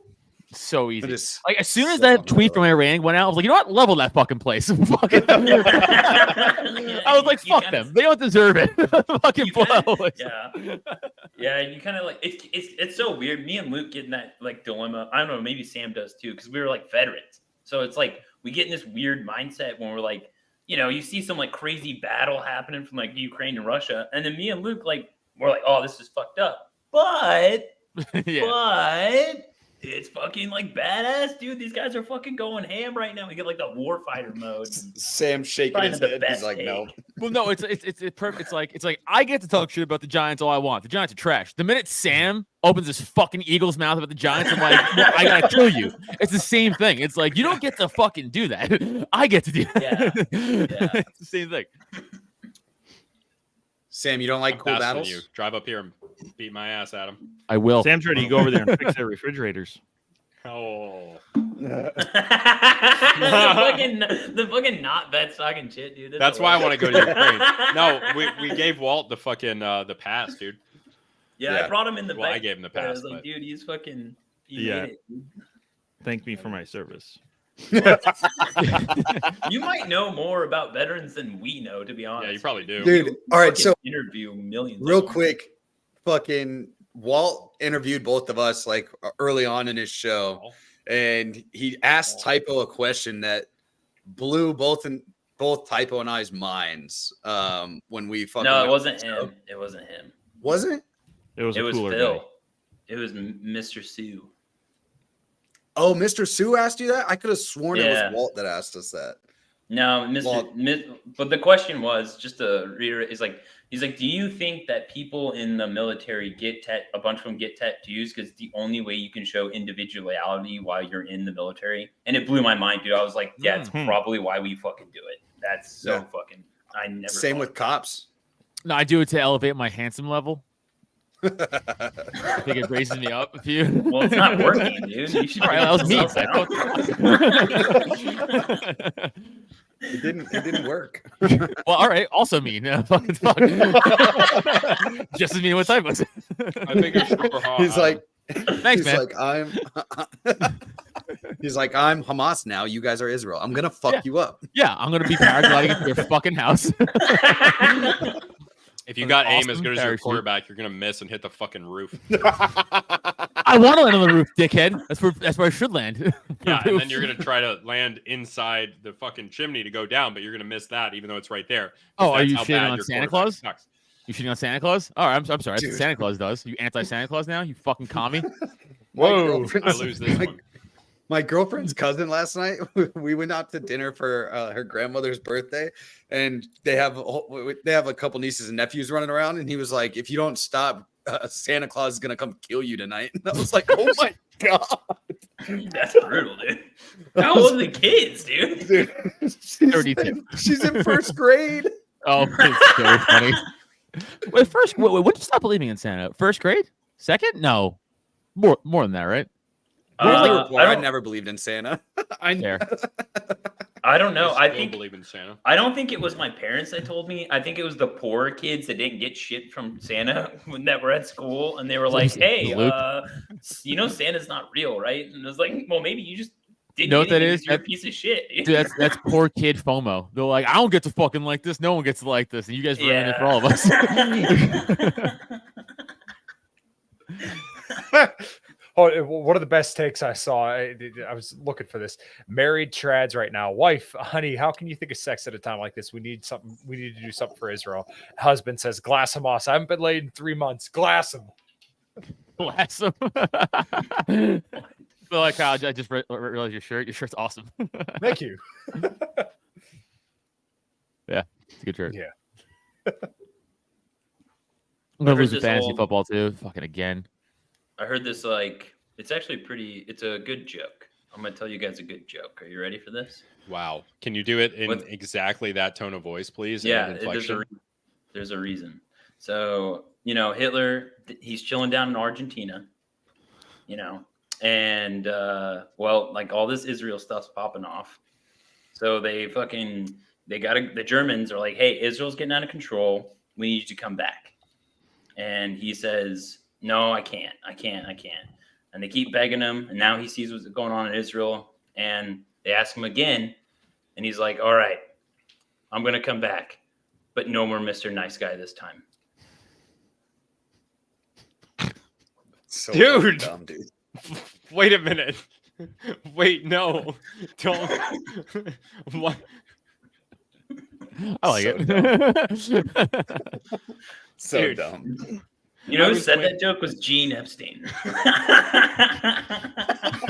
So easy. Like as soon as that tweet from Iran went out, I was like, you know what? Level that fucking place. Fucking I was like, fuck them. They don't deserve it. Fucking blow. Yeah, you kind of like it's so weird. Me and Luke get in that like dilemma. I don't know, maybe Sam does too, because we were like veterans. So it's like we get in this weird mindset when we're like, you know, you see some like crazy battle happening from like Ukraine and Russia, and then me and Luke like we're like, oh, this is fucked up. But it's fucking like badass, dude. These guys are fucking going ham right now. We get like the warfighter mode. Sam shaking his head. He's like, no. Well, no, it's perfect. It's like I get to talk shit about the Giants all I want. The Giants are trash. The minute Sam opens his fucking Eagles mouth about the Giants, I'm like, well, I gotta kill you. It's the same thing. It's like you don't get to fucking do that. I get to do that. Yeah. It's the same thing. Sam, you don't like cool battles? You drive up here and beat my ass, Adam. I will. Sam's ready to go over there and fix their refrigerators. Oh. the fucking not vet talking shit, dude. That's why I want to go to Ukraine. No, we gave Walt the fucking the pass, dude. Yeah, I brought him in the I gave him the pass. I was like, dude, he's fucking Thank me for my service. You might know more about veterans than we know, to be honest. Yeah, you probably do. Dude, all right, so interview millions. Real quick, fucking Walt interviewed both of us like early on in his show, and he asked Typo a question that blew both Typo and I's minds when we fucking No, it wasn't him. It wasn't him. Wasn't it? It was Phil. guy. It was Mr. Sue. Oh, Mr. Sue asked you that? I could have sworn it was Walt that asked us that. No, but the question was, just to reiterate, he's like, do you think that people in the military a bunch of them get tattoos because it's the only way you can show individuality while you're in the military? And it blew my mind, dude. I was like, yeah, it's probably why we fucking do it. That's so fucking. I never. Same with cops. No, I do it to elevate my handsome level. I think it raises me up a few. Well, it's not working, dude. You should. That was me. It didn't work. Well, all right. Also mean. Fuck. Just as mean with typos. I think it's super hot. He's like, Thanks, man. He's like, I'm Hamas now. You guys are Israel. I'm gonna fuck you up. Yeah, I'm gonna be paragliding into your fucking house. If you got aim Awesome as good as your parachute. quarterback, you're gonna miss and hit the fucking roof. I want to land on the roof, dickhead. That's where I should land. Yeah, and then you're gonna try to land inside the fucking chimney to go down, but you're gonna miss that even though it's right there. Oh, are That's you how shitting bad on your Santa quarterback Claus? sucks. You shitting on Santa Claus? Oh, I'm sorry. That's Dude. what Santa Claus does. You anti-Santa Claus now? You fucking commie? Whoa. I lose this one. My girlfriend's cousin last night, we went out to dinner for her grandmother's birthday, and they have a couple nieces and nephews running around, and he was like, "If you don't stop, Santa Claus is gonna come kill you tonight." And I was like, "Oh my god, That's brutal, dude. How old are the kids, dude? dude, 32. she's in first grade." Oh, it's so funny. Wait, when did you stop believing in Santa? First grade? Second? No, more than that, right? I never believed in Santa. I don't know. I still think believe in Santa. I don't think it was my parents that told me. I think it was the poor kids that didn't get shit from Santa when that were at school, and they were like, "Hey, Santa's not real, right?" And I was like, "Well, maybe you just didn't know what get that anything is? 'cause you're a piece of shit." Dude, that's poor kid FOMO. They're like, I don't get to fucking like this. No one gets to like this, and you guys ruined it for all of us. Oh, one of the best takes I saw. I was looking for this. Married trads right now. Wife, honey, how can you think of sex at a time like this? We need something. We need to do something for Israel. Husband says, "Glass Hamas. I haven't been laid in 3 months. Glass him." Bless him. But like, Kyle, I just realized your shirt. Your shirt's awesome. Thank you. Yeah, it's a good shirt. Yeah. I'm gonna I heard lose the this fantasy old- football too. Fucking again. I heard this it's actually it's a good joke. I'm gonna tell you guys a good joke. Are you ready for this? Wow. Can you do it in What- exactly that tone of voice, please? and Yeah, inflection? there's a reason. So, Hitler, he's chilling down in Argentina, and all this Israel stuff's popping off. So the Germans are like, "Hey, Israel's getting out of control. We need you to come back." And he says, "No, I can't. And they keep begging him. And now he sees what's going on in Israel. And they ask him again. And he's like, "All right, I'm going to come back. But no more Mr. Nice Guy this time." So Dude. dumb, dude. Wait a minute. Wait, no. Don't. What? I like So it. So Dude. dumb. You know I who was said wait- that joke was Gene Epstein.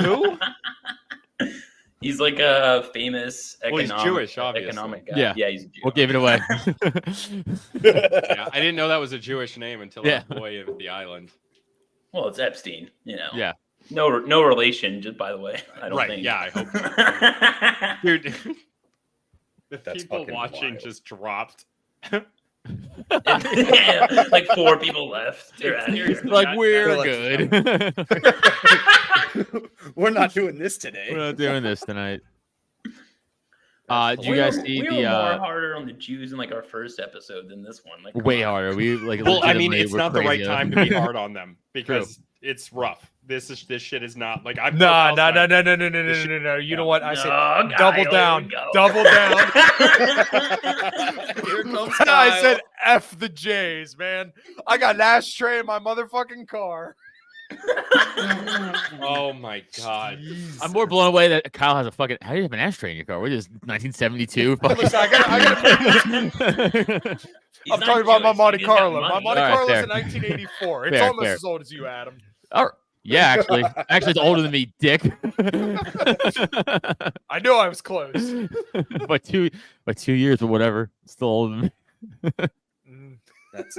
Who? He's like a famous Well, he's Jewish, obviously. economic guy. Yeah. Yeah, he's a Jew. What gave it away? Yeah, I didn't know that was a Jewish name until Yeah. a boy of the island. Well, it's Epstein, Yeah. No relation, just by the way. I don't Right, think. yeah, I hope Dude, the That's people fucking watching wild. just dropped. Yeah, like 4 people left. They're out of here. Seriously. Like, That- we're that's good. We're not doing this today. We're not doing this tonight. Did you guys see we the were more harder on the Jews in like our first episode than this one. Like, come way on. harder? We like. Well, I mean, legitimately it's were not the right crazy. time to be hard on them because it's rough. This shit is not like I'm. No. This shit- You know what? I said No, double Kyle, down. here we go. Double down. Here comes I Kyle. said F the J's, man. I got an ashtray in my motherfucking car. Oh my god. I'm more blown away that Kyle has a fucking. How do you have an ashtray in your car? We're just 1972. fucking- Listen, I gotta He's I'm not talking about my Jewish, Monte he's got Carlo. My money. Monte All right, Carlo's fair. in 1984. It's Fair, almost fair. as old as you, Adam. Oh, yeah, actually, it's older than me, dick. I knew I was close. by 2 years or whatever, it's still older than me. Mm, That's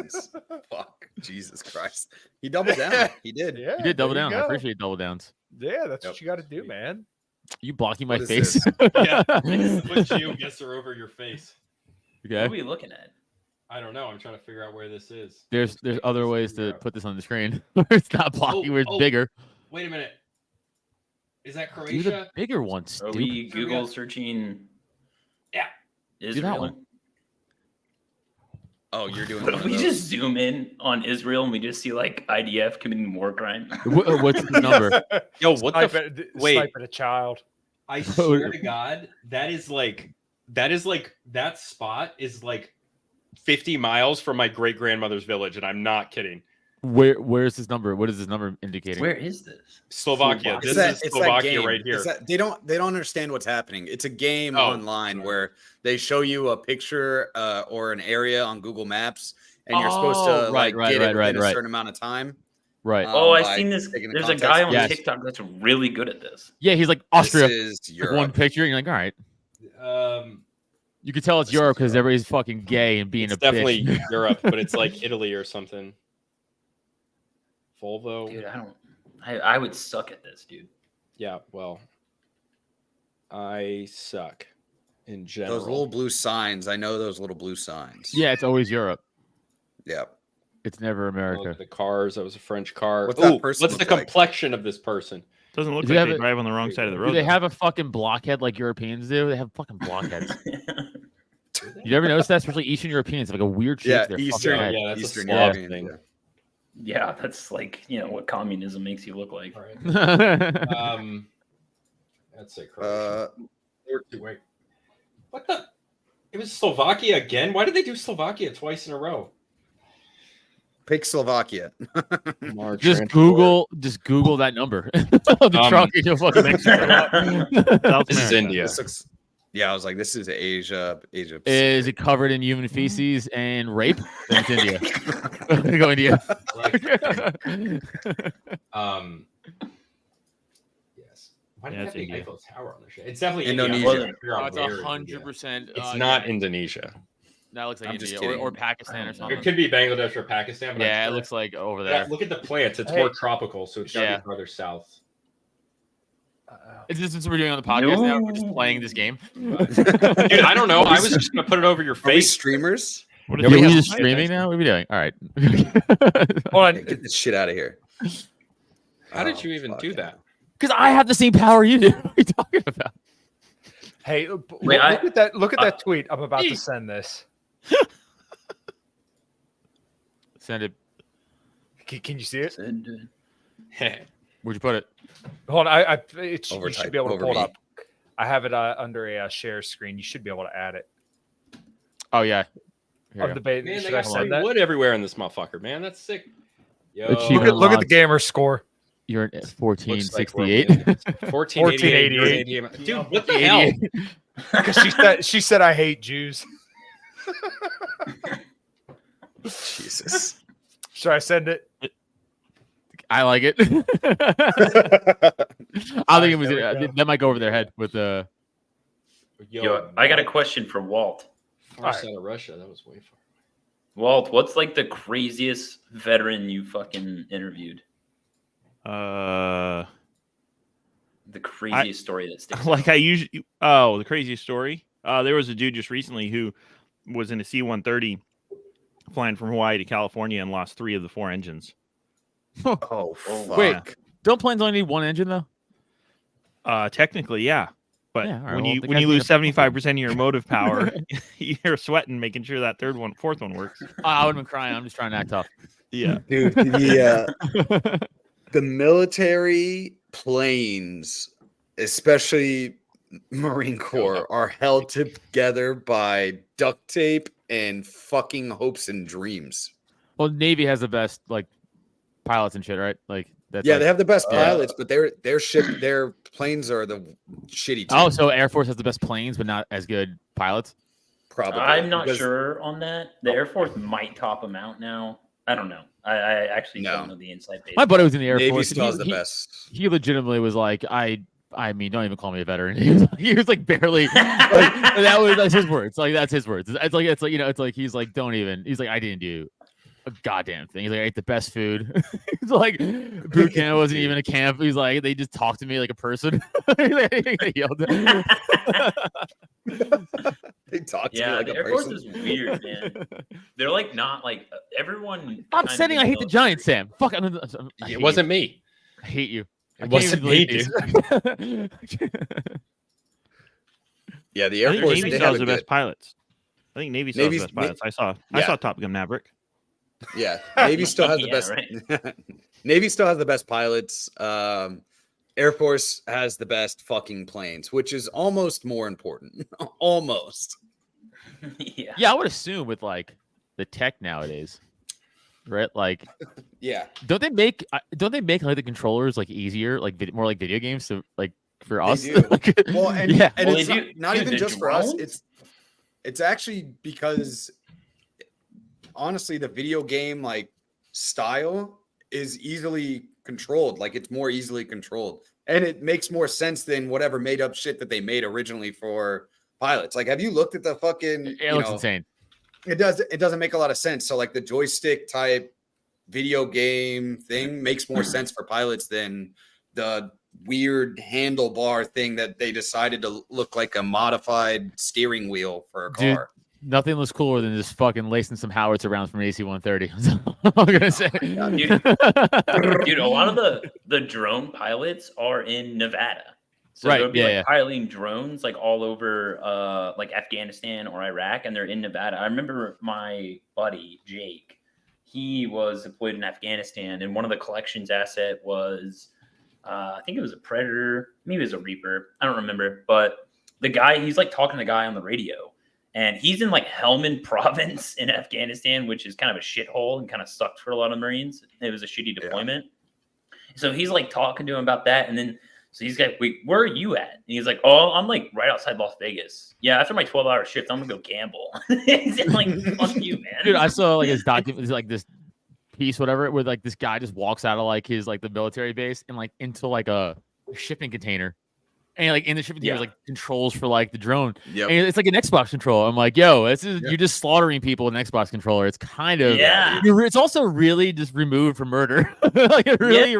fuck. Jesus Christ. He doubled down. He did. Yeah, You did double there you down. I go. appreciate double downs. Yeah, that's Yep. what you got to do, man. You blocking my What is face? this? Yeah. Put you guess her over your face. What are Okay. we looking at? I don't know. I'm trying to figure out where this is. There's Check other this ways to figure out. put this on the screen. It's not blocking where it's oh. bigger. Wait a minute. Is that Do the Croatia? bigger one, Are stupid. we Google searching? Israel. Oh, you're doing But one if of we those. just zoom in on Israel and we just see like IDF committing war crime. What's the number? Yo, what the wait? Sniping a child. I swear to God, that spot is like 50 miles from my great grandmother's village, and I'm not kidding. Where's this number? What is this number indicating? Where is this? Slovakia. It's This is Slovakia game. right here. They don't understand what's happening. It's a game online where they show you a picture or an area on Google Maps, and you're supposed to get it within a certain amount of time. Right. I've seen this. There's a guy on Yes. TikTok that's really good at this. Yeah, he's like Austria. This is Like Europe. one picture, and you're like, all right. You can tell it's Europe because everybody's fucking gay and being It's a definitely bitch. Europe, but it's like Italy or something. Volvo. Dude, I would suck at this, dude. Yeah, well, I suck in general. Those little blue signs. I know those little blue signs. Yeah, it's always Europe. Yeah. It's never America. Look at the cars. That was a French car. What's that Ooh, person what's the look like? complexion of this person? Doesn't look Do like they they have drive on the wrong side of the road. Do they though. have a fucking blockhead like Europeans do? They have fucking blockheads. You ever notice that? Especially Eastern Europeans have like a weird shape Yeah, to their Eastern. fucking head. Yeah, that's a Eastern Slav European thing. yeah. Yeah, that's like what communism makes you look like. All right. That's it. Wait, what the? It was Slovakia again. Why did they do Slovakia twice in a row? Pick Slovakia. Just Google that number. The truck and you'll fucking make sure. South This is America. India. This looks, yeah, I was like, this is Asia. Is it covered in human feces and rape? Then it's India. Go India. Yes. Why do Yeah, they have it's the India. Eiffel Tower on their shit? It's definitely Indonesia. India. I'm trying to figure out It's where in India. 100%. It's not Indonesia. That looks like I'm just India kidding. or Pakistan or It something. could be Bangladesh or Pakistan. But Yeah, I'm it looks like over Yeah, there. look at the plants. It's Hey. more tropical, so it's gotta Yeah. be farther south. Is this what we're doing on the podcast now? We're just playing this game. Dude, I don't know. I was just gonna put it over your Are we face. streamers? What Yeah, is we it? just streaming now? What are we doing? All right. Hold on. Get this shit out of here. How did Oh, you even fuck. do that? Because I have the same power you do. What are you talking about? Hey, Wait, look at that! Look at that tweet. I'm about to send this. Send it. Can you see it? Where'd you put it? Hold on. You Over should type, be able to over pull it me. up. I have it under a share screen. You should be able to add it. Oh, yeah. Here Of you the go. bait. Man, they Should I got send free that? wood everywhere in this motherfucker, man. That's sick. Yo, Achievement Look at the unlocked. gamer score. You're at looks like 1468. we're 1488. Dude, what the hell? Because she said I hate Jews. Jesus. Should I send it? I like it. I think it was There we go. that might go over their head with the. Yo, I got a question for Walt. Far side of Russia. That was way far. Walt, what's like the craziest veteran you fucking interviewed? Uh, The craziest story that sticks like out. I usually. Oh, the craziest story. There was a dude just recently who was in a C-130 flying from Hawaii to California and lost 3 of the 4 engines. Oh, fuck. Wait, don't planes only need one engine though? Technically, yeah. But Yeah, all right, when well, you the when guy's you being lose a- 75% of your motive power, you're sweating making sure that 4th one works. I would have been crying. I'm just trying to act tough. Yeah. Dude, the military planes, especially Marine Corps, are held together by duct tape and fucking hopes and dreams. Well, Navy has the best like pilots and shit, right? Like that's Yeah, like, they have the best Yeah. pilots, but their planes are the shitty. Oh, team, so Air Force has the best planes, but not as good pilots. probably. I'm not because- sure on that. The Air Force might top them out now. I don't know. I actually No. don't know the inside base. My buddy was in the Air Navy Force. still has the he, best. he legitimately was like, I mean, don't even call me a veteran. He was like barely. Like, that's his words. Like that's his words. It's like you know, it's like he's like, don't even. He's like, I didn't do a goddamn thing. He's like, I ate the best food. He's like, boot camp wasn't even a camp. He's like, they just talked to me like a person. They yelled. They talk to me Yeah, like the a Air Force person. is weird, man. They're like not like everyone. Stop kind of sending. in I hate the military- Giants, Sam. Fuck. I hate It wasn't me. I hate you. I It can't wasn't even me, delete dude. these. Yeah, the I Air think Force. Navy They still have has a the best good. pilots. I think Navy still has the best pilots. I saw Top Gun Maverick. Yeah, Navy still has the Yeah, best. right. Navy still has the best pilots. Air Force has the best fucking planes, which is almost more important. Almost. Yeah. Yeah, I would assume with like the tech nowadays, right? Like, Yeah. don't they make like the controllers like easier, like more like video games, so like for They us? do. Like, Well, and yeah, and Well, it's they not, do- not dude, even the just for us. drones? It's actually because honestly, the video game like style is easily controlled. Like it's more easily controlled, and it makes more sense than whatever made up shit that they made originally for pilots. Like, have you looked at the fucking? it looks insane. It does. It doesn't make a lot of sense. So like the joystick type video game thing makes more sense for pilots than the weird handlebar thing that they decided to look like a modified steering wheel for a Dude, car. nothing was cooler than just fucking lacing some howards around from an AC-130. That's all I'm gonna say. Dude, a lot of the drone pilots are in Nevada. So Right, they'll be yeah, like yeah. piloting drones like all over like Afghanistan or Iraq, and they're in Nevada. I remember my buddy Jake, he was deployed in Afghanistan, and one of the collections asset was I think it was a Predator, maybe it was a Reaper, I don't remember. But the guy, he's like talking to the guy on the radio, and he's in like Helmand province in Afghanistan, which is kind of a shithole and kind of sucked for a lot of Marines. It was a shitty deployment. So he's like talking to him about that. And then, so he's like, wait, where are you at? And he's like, oh, I'm like right outside Las Vegas. Yeah, after my 12-hour shift, I'm gonna go gamble. He's like, fuck you, man. Dude, I saw like his document, like this piece, whatever, where like this guy just walks out of like his like the military base and like into like a shipping container. And like in the shipping container, like controls for like the drone. Yep. And it's like an Xbox controller. I'm like, yo, you're just slaughtering people with an Xbox controller. It's kind of it's also really just removed from murder. Like it really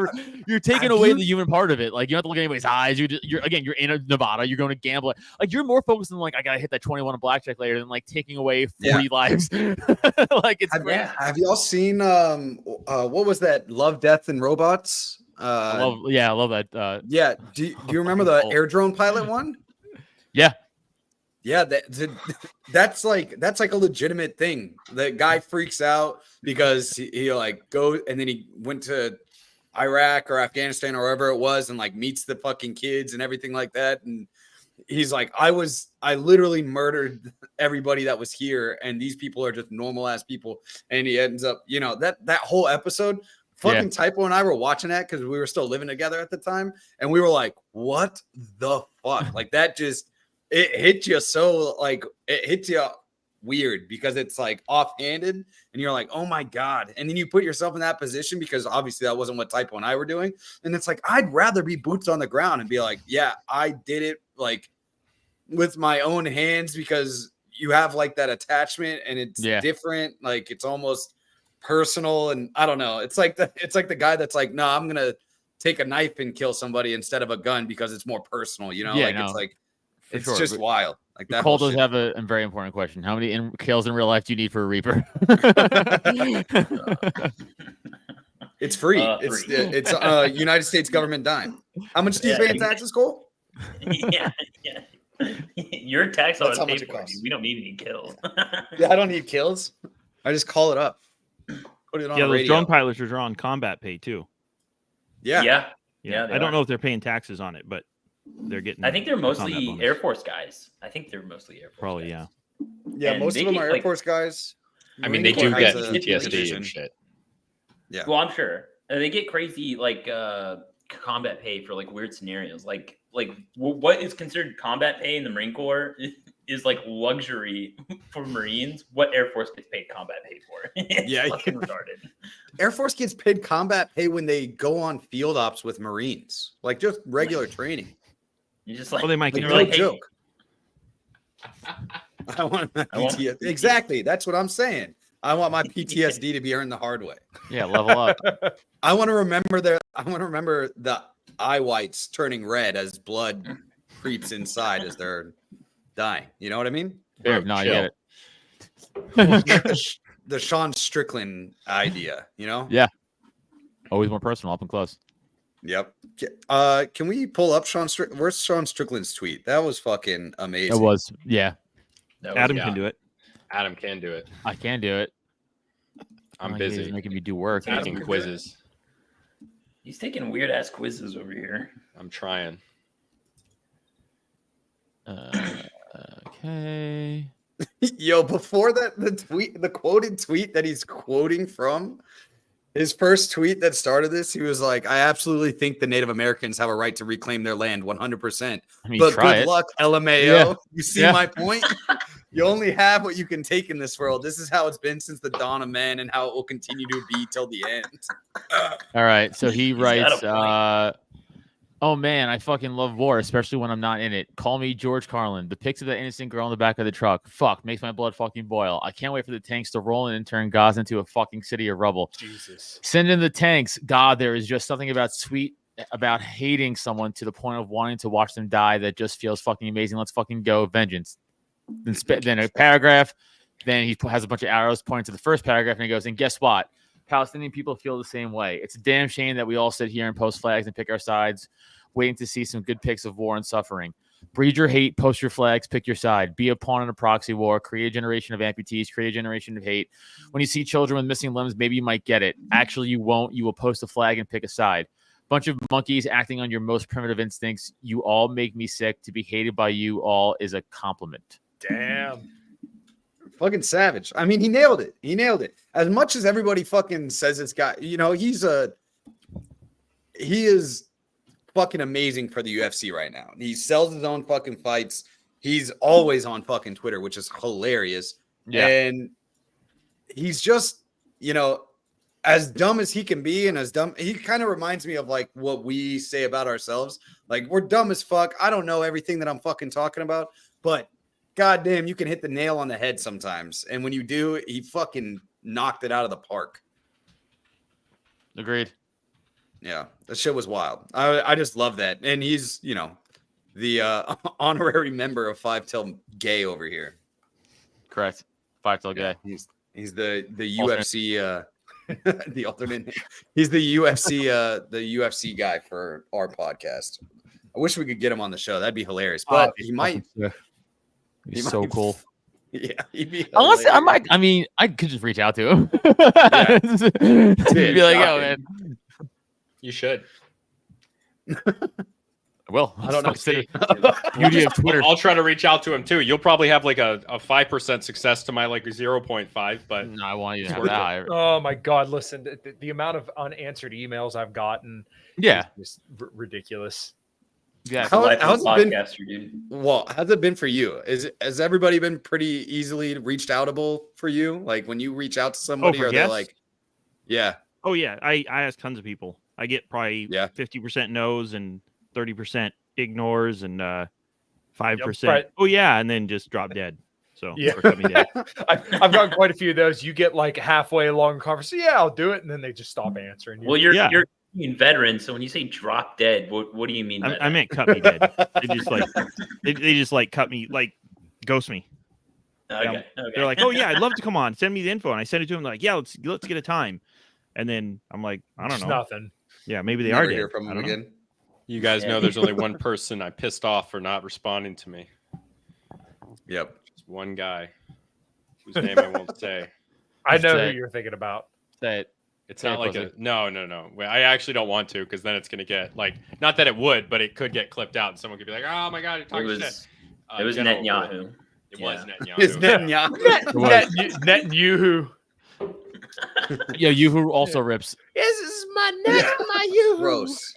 you're taking away the human part of it. Like you don't have to look at anybody's eyes. You're in Nevada. You're going to gamble. Like you're more focused on like I gotta hit that 21 on blackjack later than like taking away 40 lives. Like it's have y'all seen what was that? Love, Death, and Robots? I love that. Yeah. Do you remember the air drone pilot one? Yeah. Yeah, that's like a legitimate thing. The guy freaks out because he like goes and then he went to Iraq or Afghanistan or wherever it was and like meets the fucking kids and everything like that. And he's like, I literally murdered everybody that was here, and these people are just normal ass people. And he ends up, that whole episode. Fucking Typo and I were watching that because we were still living together at the time, and we were like, "What the fuck?" Like that it hit you so like it hits you weird because it's like offhanded, and you're like, "Oh my god!" And then you put yourself in that position because obviously that wasn't what Typo and I were doing, and it's like I'd rather be boots on the ground and be like, "Yeah, I did it like with my own hands," because you have like that attachment and it's different, like it's almost personal, and I don't know. It's like the guy that's like, no, I'm gonna take a knife and kill somebody instead of a gun because it's more personal, it's just wild. Like that. Cole does have a very important question. How many kills in real life do you need for a Reaper? It's free. It's United States government dime. How much do you pay in taxes, Cole? Yeah. Your tax That's always how paid much it for costs. you. We don't need any kills. Yeah, I don't need kills. I just call it up. Put it on those radio. drone pilots are drawing combat pay too. Yeah. I don't know if they're paying taxes on it, but they're getting. I think they're mostly Air Force guys. Probably, Yeah, and most of them are Air Force guys. I mean, they do get PTSD and shit. Yeah. Well, I'm sure they get crazy like combat pay for like weird scenarios. Like what is considered combat pay in the Marine Corps is like luxury for Marines. What Air Force gets paid combat pay for? It's fucking retarded. Air Force gets paid combat pay when they go on field ops with Marines, like just regular training. You just like, they might get no joke. I want my PTSD. Exactly. That's what I'm saying. I want my PTSD to be earned the hard way. Yeah, level up. I want to remember the eye whites turning red as blood creeps inside as they're dying. You know what I mean? Fair, no, I get it. The Sean Strickland idea, Yeah. Always more personal, up and close. Yep. Can we pull up where's Sean Strickland's tweet? That was fucking amazing. It was, yeah. Adam can do it. Adam can do it. I can do it. I'm He's busy making me do work. taking quizzes. He's taking weird ass quizzes over here. I'm trying. Okay. Yo, before that, the quoted tweet that he's quoting from, his first tweet that started this, he was like, I absolutely think the Native Americans have a right to reclaim their land 100%. But good luck, LMAO. Yeah. You see my point? You only have what you can take in this world. This is how it's been since the dawn of man and how it will continue to be till the end. All right. So he writes, got oh man, I fucking love war, especially when I'm not in it. Call me George Carlin. The pics of that innocent girl in the back of the truck. Fuck, makes my blood fucking boil. I can't wait for the tanks to roll in and turn Gaza into a fucking city of rubble. Jesus. Send in the tanks. God, there is just something about hating someone to the point of wanting to watch them die that just feels fucking amazing. Let's fucking go. Vengeance. Then a paragraph. Then he has a bunch of arrows pointing to the first paragraph, and he goes, and guess what? Palestinian people feel the same way. It's a damn shame that we all sit here and post flags and pick our sides, waiting to see some good pics of war and suffering. Breed your hate, post your flags, pick your side. Be a pawn in a proxy war. Create a generation of amputees. Create a generation of hate. When you see children with missing limbs, maybe you might get it. Actually, you won't. You will post a flag and pick a side. Bunch of monkeys acting on your most primitive instincts. You all make me sick. To be hated by you all is a compliment. Damn. Fucking savage. I mean, he nailed it. He nailed it. As much as everybody fucking says this guy, you know, he is fucking amazing for the UFC right now. He sells his own fucking fights. He's always on fucking Twitter, which is hilarious. Yeah. And he's just, you know, as dumb as he can be, and as dumb, he kind of reminds me of like what we say about ourselves. Like, we're dumb as fuck. I don't know everything that I'm fucking talking about, but goddamn, you can hit the nail on the head sometimes. And when you do, he fucking knocked it out of the park. Agreed. Yeah, that shit was wild. I just love that. And he's, you know, the honorary member of Five Till Gay over here. Correct. Five Till Gay. He's the UFC the alternate. He's the UFC guy for our podcast. I wish we could get him on the show. That'd be hilarious. But he might. He's so cool. Yeah, he'd be Unless hilarious. I might. I mean, I could just reach out to him. Yeah. Be like, yo, man. You should. Well, I don't know. Beauty of Twitter. I'll try to reach out to him too. You'll probably have like a 5% success to my like 0.5, but No, I want you to have worth that it. higher. Oh my God! Listen, the amount of unanswered emails I've gotten, Yeah. is just ridiculous. Yeah. How's it been? Podcaster, dude. Well, how's it been for you? Has everybody been pretty easily reached outable for you? Like when you reach out to somebody, for are they guests? like, yeah, Oh yeah, I ask tons of people. I get probably Yeah. 50% no's and 30% ignores and 5%. right. Oh yeah, and then just drop dead. So Yeah. or cut me dead. I've gotten quite a few of those. You get like halfway along conversation. Yeah, I'll do it, and then they just stop answering. You. Well, you're Yeah. you're a veteran, so when you say drop dead, what do you mean? by I that? meant cut me dead. They just like they just like cut me, like ghost me. Okay, Yeah. okay. They're like, oh yeah, I'd love to come on. Send me the info, and I send it to them. Like, yeah, let's get a time. And then I'm like, I don't Just know. nothing. Yeah, maybe they never are dead. hear from I him don't know. again. you guys know there's only one person I pissed off for not responding to me. Yep. Just one guy whose name I won't say. I know Say who it. you're thinking about. Say it. It's Say not it, like pussy. no. Well, I actually don't want to because then it's gonna get like not that it would, but it could get clipped out and someone could be like, "Oh my god, you're It talking was shit." it was General rule. Netanyahu. It was Yeah. Netanyahu. It's Netanyahu. Netanyahu. Yeah, you who also rips. This is my you. Gross.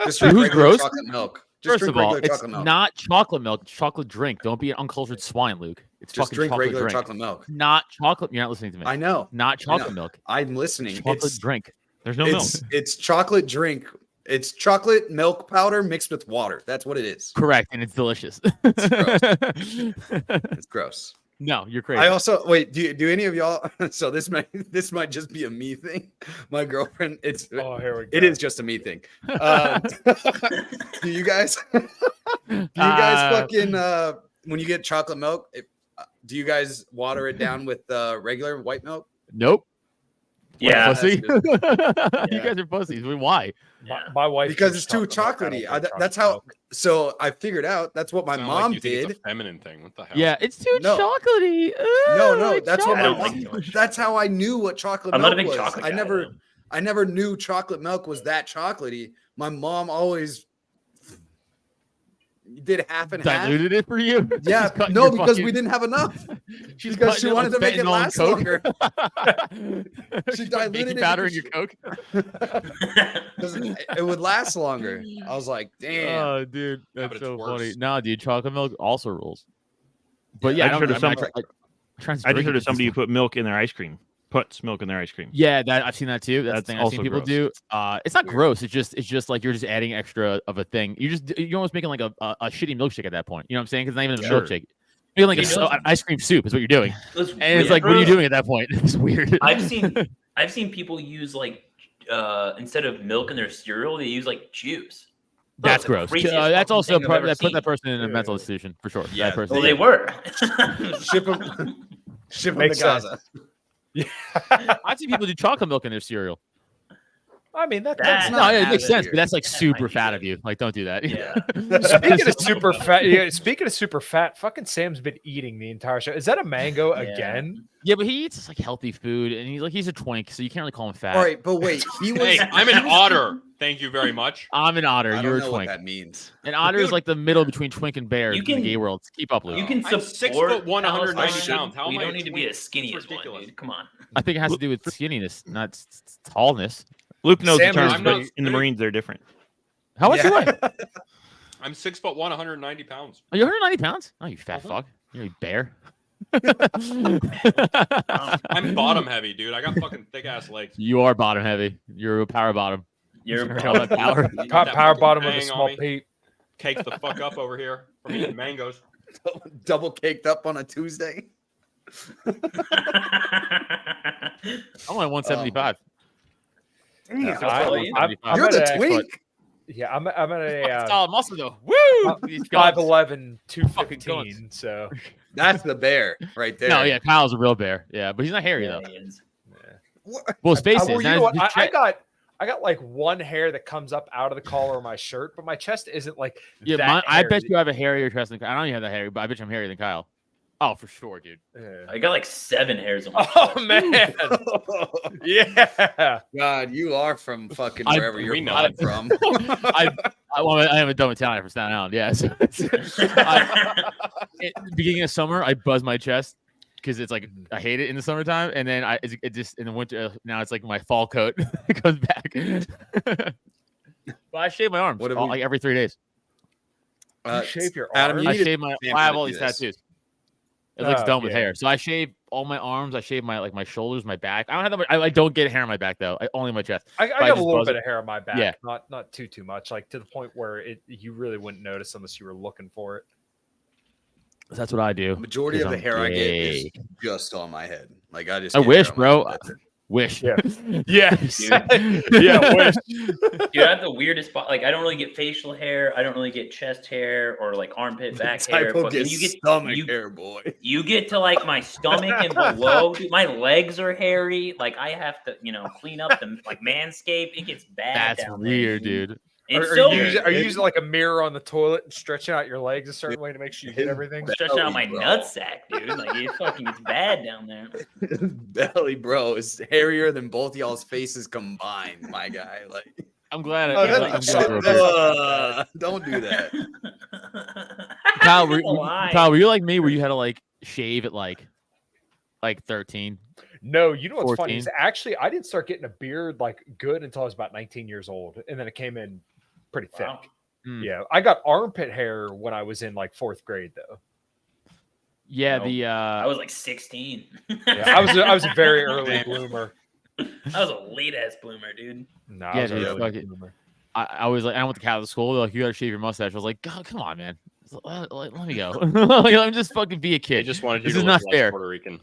Just Who's drink regular gross? chocolate milk. Just First drink of all, regular it's chocolate milk. not chocolate milk. It's chocolate drink. Don't be an uncultured swine, Luke. It's Just fucking drink chocolate regular drink. chocolate milk. Not chocolate. You're not listening to me. I know. Not I know. chocolate milk. I'm listening. Chocolate drink. There's no milk. It's chocolate drink. It's chocolate milk powder mixed with water. That's what it is. Correct, and it's delicious. It's gross. No, you're crazy. I also wait. Do any of y'all? So this might just be a me thing. My girlfriend. Oh, here we go. It is just a me thing. Do you guys? Fucking when you get chocolate milk? Do you guys water it down with regular white milk? Nope. Yeah. Pussy. that's You guys are pussies. Why? My wife because drinks it's too chocolate milk. I don't chocolatey. drink That's chocolate how. milk. So I figured out that's what my Sound mom like you think did. it's a feminine thing. What the hell? Yeah, it's too No. chocolatey. No, that's what I my don't like mom. too much That's how I knew what chocolate I'm milk not a big was. chocolate I guy, never, though. I never knew chocolate milk was that chocolatey. My mom always did half and half. diluted it for you. Yeah, She's cutting no, your because fucking- we didn't have enough. She's because cutting she it wanted like to make it fentanyl and last Coke. longer. She She put diluted baking it powder in because your Coke. Because it would last longer. I was like, damn. Oh, dude, Yeah, that's but it's so funny. worse. No, dude, chocolate milk also rules. But Yeah, yeah, I just heard of I I just heard of somebody who put milk in their ice cream. Puts milk in their ice cream. Yeah, that I've seen that too. That's the That's thing I've seen also people gross. do. It's not gross. It's just like you're just adding extra of a thing. You're almost making like a shitty milkshake at that point. You know what I'm saying? Because it's not even a Sure. milkshake. You're making like You know- an ice cream soup is what you're doing. Let's- And it's like, what are you doing at that point? It's weird. I've seen people use like instead of milk in their cereal, they use like juice. That's the gross. craziest That's fucking also thing I've ever that put that seen. person in a mental institution for sure. Yeah, That person. Well, they were. Ship them, ship them to Makes sense. Gaza. I've seen people do chocolate milk in their cereal. I mean, that's That- No, not it bad makes sense, either. but that's like That super might be fat good. of you. Like, don't do that. Yeah. Speaking of super fat, speaking of super fat, fucking Sam's been eating the entire show. Is that a mango Yeah. again? Yeah, but he eats like healthy food, and he's a twink, so you can't really call him fat. All right, but wait, he was. Hey, I'm an otter. Thank you very much. I'm an otter. I You're don't a know what twink. that means. An otter is like the middle between twink and bear You in the can- gay world. Keep up, Luke. You can I'm support 6'1", 190 Palestine. pounds. How We am I don't a need to be twink? as skinny That's as one, ridiculous. dude. Come on. I think it has to do with skinniness, not tallness. Luke knows Sam, the terms, I'm but not- in the Marines they're different. How much Yeah. you weigh? I'm 6'1", 190 pounds. Are you 190 pounds? Oh, you fat fuck. You're a bear. I'm bottom heavy, dude. I got fucking thick ass legs. You are bottom heavy. You're a power bottom. You're All that power. Got Power that fucking bottom with a bang on small me. peep. Cakes the fuck up over here from eating mangoes. Double caked up on a Tuesday. I'm only 175. Damn. Yeah, I'm You're at the a- twink. Yeah, I'm at a Solid muscle though. Woo! These guys. 5'11", Fucking 215. So That's the bear right there. No, yeah, Kyle's a real bear. Yeah, but he's not hairy though. Yeah, he is. What? Well, his face well, is. you know what? His I got like one hair that comes up out of the collar of my shirt, but my chest isn't like Yeah, that I bet hairy. you have a hairier chest than Kyle. I don't even have that hairy, but I bet you I'm hairier than Kyle. Oh, for sure, dude. Yeah. I got like 7 hairs on my Oh chest. man, yeah. God, you are from fucking I- wherever you're we know. from. I haven't done Italian for Staten Island. Yeah. So at the beginning of summer, I buzz my chest because it's like I hate it in the summertime, and then it just in the winter now it's like my fall coat it goes back. But I shave my arms What have like every 3 days. You shave your Adam, arms? you I need to- shave my. Sam I have to all do these this. tattoos. It looks Oh, dumb with yeah. hair, so I shave all my arms. I shave my shoulders, my back. I don't have that much. I don't get hair on my back though. Only my chest. I I got a just little buzz bit it. of hair on my back. Yeah. Not too much, like to the point where you really wouldn't notice unless you were looking for it. That's what I do. Majority 'cause of the I'm hair I get is gay. just on my head. Like I just. I get wish, hair on my bro. head. That's it. Wish. Yeah. Yes. yeah. Wish. Dude, I have the weirdest spot. Like, I don't really get facial hair. I don't really get chest hair or like armpit back hair. Typo But when gets you get stomach you, hair, boy. you get to like my stomach and below, dude, my legs are hairy. Like I have to, clean up the like manscape. It gets bad. That's down there, weird, dude. It's Are so you weird. using like a mirror on the toilet and stretching out your legs a certain way to make sure you get everything? Stretching out my Belly, bro. nutsack, dude. Like it's bad down there. Belly, bro, is hairier than both y'all's faces combined, my guy. Like, I'm glad. Oh, I'm that's glad we're here. don't do that. Kyle, That's a lie. Kyle, were you like me where you had to like shave at like 13? No, you know what's funny is 14? actually I didn't start getting a beard like good until I was about 19 years old, and then it came in pretty thick. Wow. Mm. Yeah, I got armpit hair when I was in like 4th grade though. Yeah, Nope. the I was like 16. Yeah, I was a very early bloomer. I was a late ass bloomer, dude. No, I Yeah, was a dude, early fuck it. bloomer. I was like I went to Catholic school. They're like, you gotta shave your mustache. I was like, God, come on, man. Let me go. Like, let me just fucking be a They kid. just wanted you This to is look not less fair. Puerto Rican.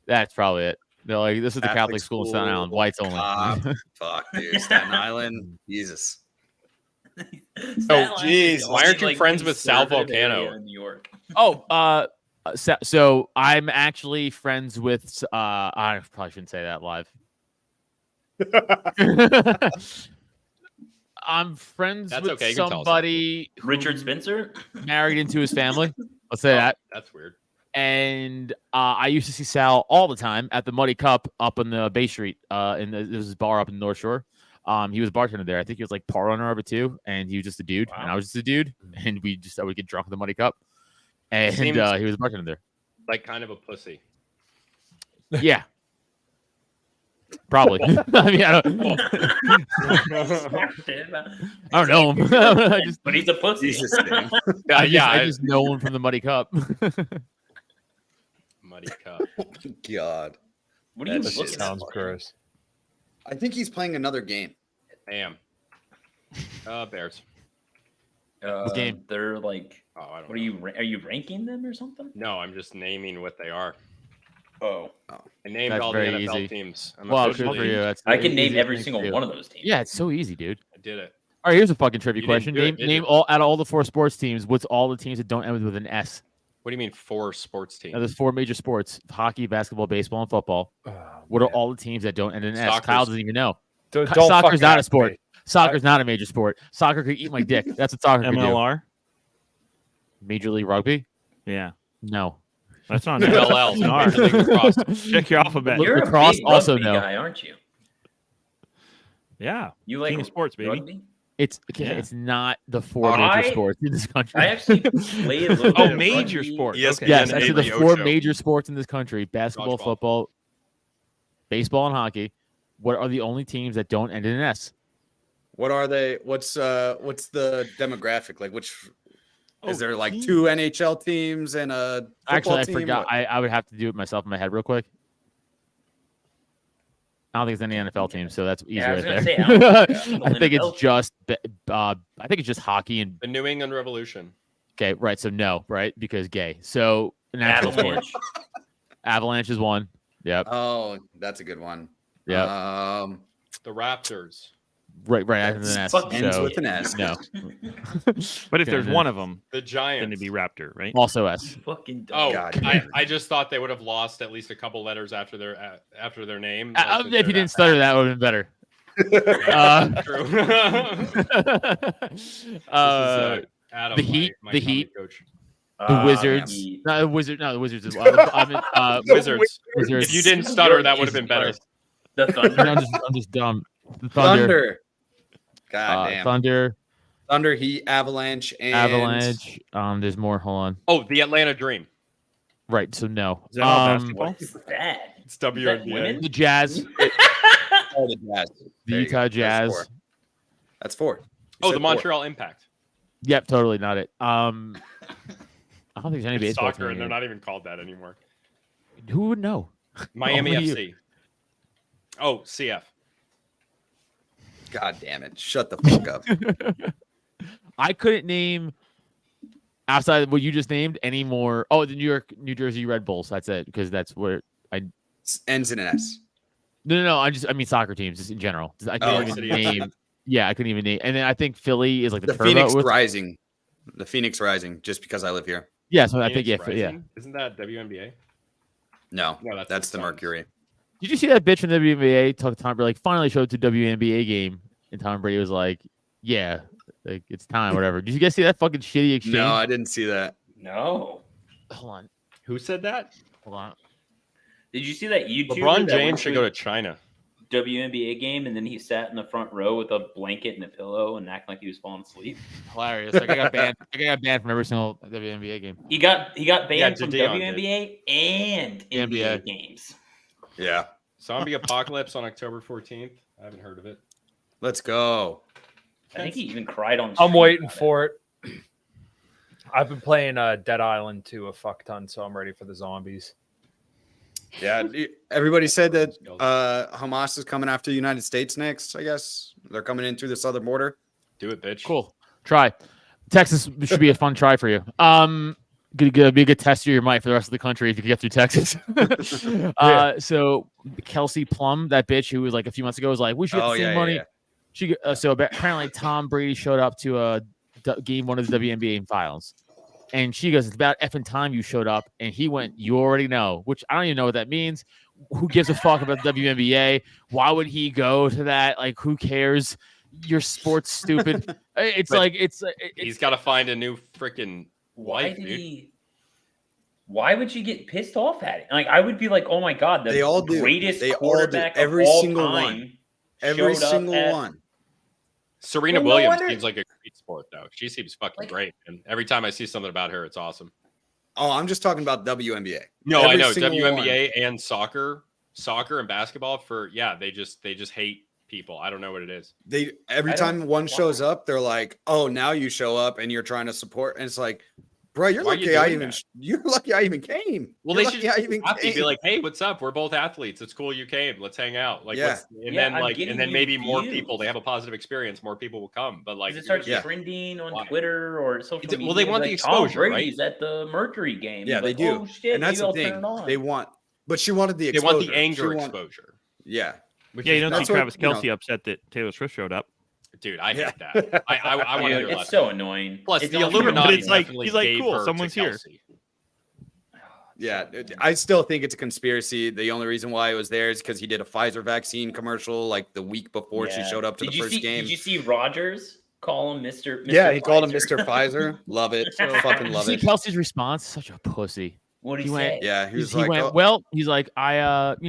That's probably it. They're like, this is the Catholic school in Staten Island, whites only. Fuck, dude. Staten Island. Jesus. Staten Island is the Why aren't only, you friends with Sal conservative area Volcano? in New York? So I'm actually friends with. I probably shouldn't say that live. I'm friends That's with okay, you can tell us. somebody who Richard Spencer. married into his family. Let's say that. That's weird. And I used to see Sal all the time at the Muddy Cup up on the Bay Street. There's this bar up in the North Shore. He was a bartender there. I think he was like part owner of it too. And he was just a dude, and I was just a dude. And I would get drunk at the Muddy Cup. And he was a bartender there. Like kind of a pussy. Yeah. Probably. I mean, I don't know him. But he's a pussy. I just know him from the Muddy Cup. Muddy Cup. Oh my God. What are you That shit looking sounds at? gross. I think he's playing another game. Damn. Bears. Game. They're like, Oh, I don't what know. are you ranking them or something? No, I'm just naming what they are. Oh, I named That's all the very NFL easy. teams. I'm Well, good for officially- you. That's I the can name easiest every thing single to do. one of those teams. Yeah, it's so easy, dude. I did it. All right, here's a fucking trivia You didn't question. do it, Name did you? all out of all the 4 sports teams. What's all the teams that don't end with an S? What do you mean 4 sports teams? Now, there's 4 major sports: hockey, basketball, baseball, and football. Oh, What are man. all the teams that don't end in an S? Soccer's- Kyle doesn't even know. Don't Soccer's fucking not a ask sport. me. Soccer's not a major sport. Soccer could eat my dick. That's what soccer could do. MLR. Major League Rugby? Yeah, No. that's not LL. Major League Lacrosse. Check your alphabet. You're Lacrosse a big also rugby no. guy, aren't you? Yeah, You like King of sports, baby. rugby? It's Yeah. it's not the 4 major sports in this country. I actually played a little bit Oh, of major rugby. sports. Yes, Okay. Yes, and I said the the 4 Ocho. major sports in this country: basketball, Dodgeball. football, baseball, and hockey. What are the only teams that don't end in an S? What are they? What's the demographic? Like, which Oh, is there like geez. 2 NHL teams and a football Actually, I team? forgot. What? I would have to do it myself in my head real quick. I don't think there's any NFL teams, so that's easy Yeah, I was right gonna there. say, I don't I think NFL it's just I think it's just hockey and The New England Revolution. okay, right? So no, right? Because gay. So national sport. Avalanche. Avalanche is one. Yep. Oh, that's a good one. Yep. The Raptors. Right. After the S. fucking Ends So with an S. no. But if there's Okay, one of them, The then Giants. it'd be Raptor, right? Also S. Fucking dumb. Oh, God. I just thought they would have lost at least a couple letters after their name. like, since If they're you didn't that stutter, that would have been better. bad. True. This is, Adam, the Heat- my the comedy Heat. coach. The Wizards. Heat. No, the Wizards. No, the Wizards. I mean, Wizards. Wizards. If you didn't stutter, that would have been better. The Thunder. I'm just dumb. The Thunder. Thunder. God damn. Thunder. Thunder, Heat, Avalanche, and Avalanche. There's more. Hold on. Oh, the Atlanta Dream. Right. So no. Is that all basketball? What is that? It's Is that WNBA. women? The Jazz. Oh, the Jazz. The There you go. Utah That's Jazz. 4. That's 4. You Oh, said the 4. Montreal Impact. Yep. Totally not it. I don't think there's any It's baseball. soccer, team and they're here. not even called that anymore. Who would know? Miami Only you. FC. Oh, CF. God damn it. Shut the fuck up. I couldn't name outside of what you just named any more. Oh, the New Jersey Red Bulls. That's it, because that's where Ends in an S. No. I mean soccer teams just in general. I couldn't Oh, even City. name. Yeah, I couldn't even name. And then I think Philly is like the The turbo Phoenix with- Rising. The Phoenix Rising, just because I live here. Yeah, so I think Phoenix yeah. Rising? Isn't that WNBA? No, No, that's the Suns. Mercury. Did you see that bitch from the WNBA talk to Tom Brady? Like finally showed to WNBA game, and Tom Brady was like, "Yeah, like it's time, whatever." Did you guys see that fucking shitty exchange? No, I didn't see that. No. Hold on, Who said that? hold on. Did you see that YouTuber? LeBron that James went should to go a to China. WNBA game and then he sat in the front row with a blanket and a pillow and acting like he was falling asleep. Hilarious. Like I got banned. I got banned from every single WNBA game. He got banned from Dion did. WNBA and NBA NBA. games. Yeah. Zombie Apocalypse on October 14th. I haven't heard of it. Let's go. I think he even cried on. I'm stream waiting about for it. I've been playing Dead Island 2 a fuck ton, so I'm ready for the zombies. Yeah. Everybody said that Hamas is coming after the United States next, I guess. They're coming in through the southern border. Do it, bitch. Cool. Try. Texas should be a fun try for you. Be a good test of your might for the rest of the country if you can get through Texas. So Kelsey Plum, that bitch who was like a few months ago, was like, we should get the same money. yeah. She so apparently Tom Brady showed up to game one of the WNBA finals, and she goes, "It's about effing time you showed up." And he went, "You already know," which I don't even know what that means. who gives a fuck about the WNBA? Why would he go to that? Like, who cares? Your sport's stupid. It's But like he's got to find a new freaking Why wife, did dude. he? Why would you get pissed off at it? Like, I would be like, oh my god, the They all do. greatest They all do. quarterback Every of all single time. one. Every showed up single at- one. Serena Well, no Williams wonder- seems like a great sport, though. She seems fucking Like- great, and every time I see something about her, it's awesome. Oh, I'm just talking about WNBA. No, Every I know single WNBA and soccer and basketball. They just hate people. I don't know what it is. They every I time don't- one why? shows up, they're like, "Oh, now you show up and you're trying to support." And it's like, bro, you're Why are you lucky I doing even that? you're lucky I even came. Well, You're they lucky should I even have to be came. like, "Hey, what's up? We're both athletes. It's cool you came. Let's hang out." Like, Yeah. let's- and Yeah, then I'm like, getting and then you maybe more views. people. They have a positive experience. More people will come. But like, Because it starts Yeah. trending on Why? Twitter or social Well, media. they want the like, Tom exposure, right? Brady's at the Mercury game. Yeah, You're they like, do. Oh shit! And that's maybe the I'll thing. turn it on. They want, but she wanted the they exposure. want the anger She want- exposure. Yeah. Which Yeah, you is don't see That's what- Travis you know. Kelce upset that Taylor Swift showed up. dude, I Yeah. hate that. I want to Dude, hear it's so annoying. Plus, It's the also- Illuminati But it's like- definitely he's like, gave cool, her to someone's here. Kelsey. Yeah, I still think it's a conspiracy. The only reason why it was there is because he did a Pfizer vaccine commercial like the week before she Yeah. showed up to Did the you first see, game. Did you see Rogers call him Mr. Yeah, he called him Pfizer? Mr. Pfizer. Love it. Fucking Did you love see it. Kelsey's response? Such a pussy. What did He he went- say? Yeah, he was He like, went, "Oh, well, he's like, I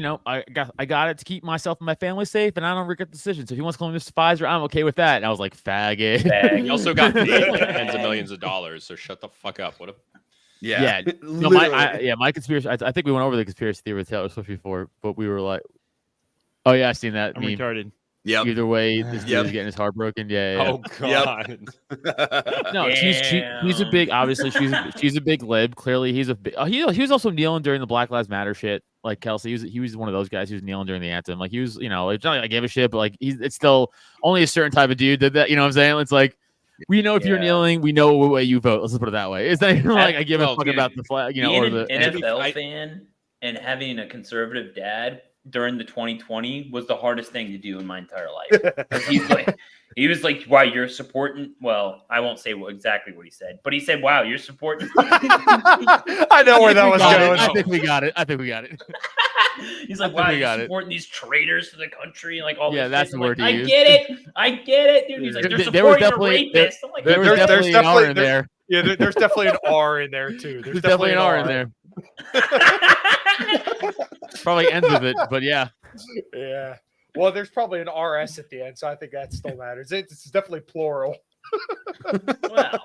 got it to keep myself and my family safe, and I don't regret the decision. So if he wants to call me Mr. Pfizer, I'm okay with that. And I was like, faggot. Fag. He also got paid like tens of millions of dollars. So shut the fuck up. What a yeah, Yeah. No, literally. my conspiracy. I think we went over the conspiracy theory with Taylor Swift before, but we were like, oh yeah, I seen that. I'm meme. retarded. Yep. Either way, this dude Yep. is getting his heart broken. Yeah. oh god. No, she's a big. Obviously, she's a big lib. Clearly, he's a big. He was also kneeling during the Black Lives Matter shit. Like Kelsey, he was one of those guys who was kneeling during the anthem. Like he was, it's not like I gave a shit, but like it's still only a certain type of dude that. You know what I'm saying? It's like we know if you're Yeah. kneeling, we know what way you vote. Let's just put it that way. It's not even like I give a Well, fuck dude, about the flag, Being or an the. NFL I- fan and having a conservative dad during the 2020 was the hardest thing to do in my entire life. 'Cause he was like, wow, you're supporting. Well, I won't say exactly what he said, but he said, wow, you're supporting. I know where that was got it. going. I think we got it. I think we got it. He's like, I think wow, we got you're it. supporting these traitors to the country, and like all Yeah, this that's shit. the I'm word like, he I used. get it, dude. He's like, they're There was supporting a definitely- rapist. I'm like, There was There's definitely an R in definitely- there. Yeah, there's definitely an R in there too. There's definitely an R in there. Probably ends with it, but yeah. Yeah. Well, there's probably an RS at the end, so I think that still matters. It's definitely plural. Well,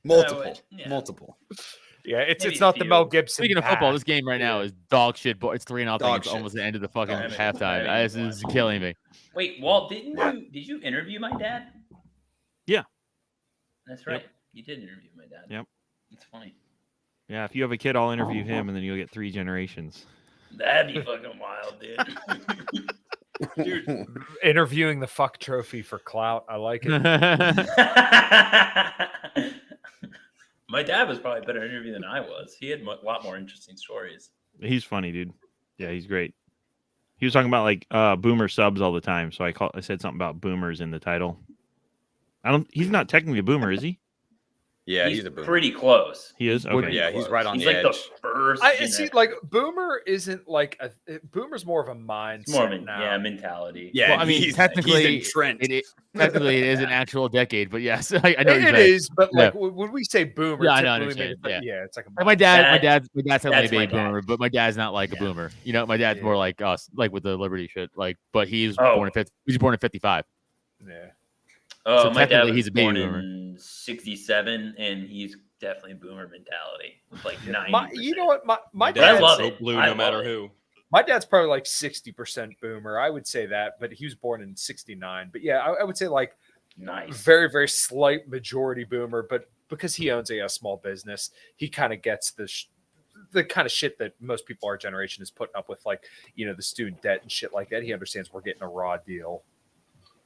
multiple, yeah. multiple. Yeah, it's Maybe not the few. Mel Gibson. Speaking of football, pass. this game right now is dog shit. But it's 3-0. Dog It's shit. almost the end of the fucking Dog shit. halftime. This is killing me. Wait, Walt, did you interview my dad? Yeah. That's right. You did interview my dad. Yep. It's funny. Yeah, if you have a kid, I'll interview him, and then you'll get 3 generations. That'd be fucking wild, dude. Dude, Interviewing the fuck trophy for clout. I like it. My dad was probably a better interview than I was. He had a lot more interesting stories. He's funny, dude. Yeah, he's great. He was talking about like boomer subs all the time, so I said something about boomers in the title. He's not technically a boomer, is he? Yeah, he's he's a boomer. pretty close. He is. Okay. Yeah, he's right on He's the like edge. the first. I see. Like Boomer isn't like Boomer's more of a mindset it's more now. mentality. Yeah, Well, I mean, he's technically, entrenched. Technically, it is an actual decade, but yes, I know what It you're saying. is, but like Yeah. when we say Boomer, Yeah, I know, I typically understand, means- yeah. yeah, it's like a Like my dad's That's technically a my baby dad. boomer, but my dad's not like a boomer. You know, my dad's Yeah. more like us, like with the Liberty shit. Like, but he's Oh. born in 50. He was born in 55. yeah. Oh, So my dad technically was he's a baby born boomer. in '67, and he's definitely boomer mentality. It's like 90%. You know what? My my But I dad's love so it. blue I no matter love it. who. My dad's probably like 60% Boomer. I would say that, but he was born in '69. But yeah, I would say like Nice. very, very slight majority Boomer. But because he owns a small business, he kind of gets the kind of shit that most people our generation is putting up with, like the student debt and shit like that. He understands we're getting a raw deal.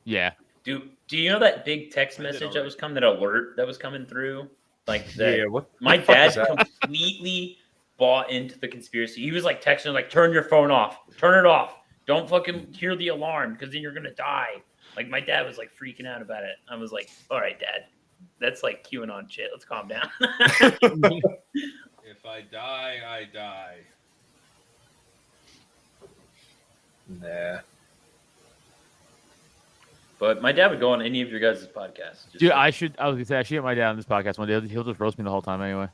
Yeah. Do you know that big text I did message already. that alert that was coming through? Like that. Yeah, what My the fuck dad is that? completely bought into the conspiracy. He was like texting, like, turn your phone off. Turn it off. Don't fucking hear the alarm because then you're going to die. Like, my dad was like freaking out about it. I was like, all right, Dad. That's like QAnon shit. Let's calm down. If I die, I die. Nah. But my dad would go on any of your guys' podcasts. Dude, I was gonna say I should get my dad on this podcast one day. He'll just roast me the whole time anyway.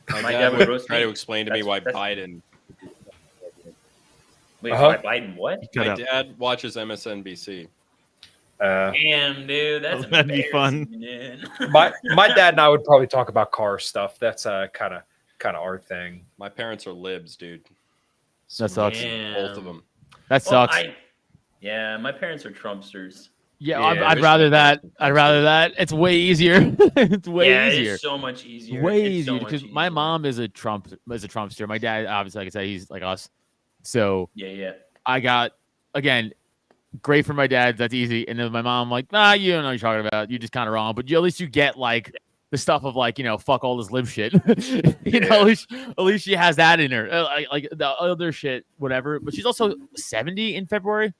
My dad would try to explain to me why Biden. Wait, why Biden? What? My dad watches MSNBC. Damn, dude, that'd be fun. my dad and I would probably talk about car stuff. That's kind of our thing. My parents are libs, dude. That sucks. Damn. Both of them. That sucks. Yeah, my parents are Trumpsters. Yeah, I'd rather that. I'd rather that. It's way easier. It's way easier. It's so much easier. Way easier because my mom is a Trumpster. My dad, obviously, like I said, he's like us. So yeah. I got, again, great for my dad. That's easy. And then my mom, like, nah, you don't know what you're talking about. You're just kind of wrong. But at least you get like the stuff of like, fuck all this lib shit. At least she has that in her. Like the other shit, whatever. But she's also 70 in February.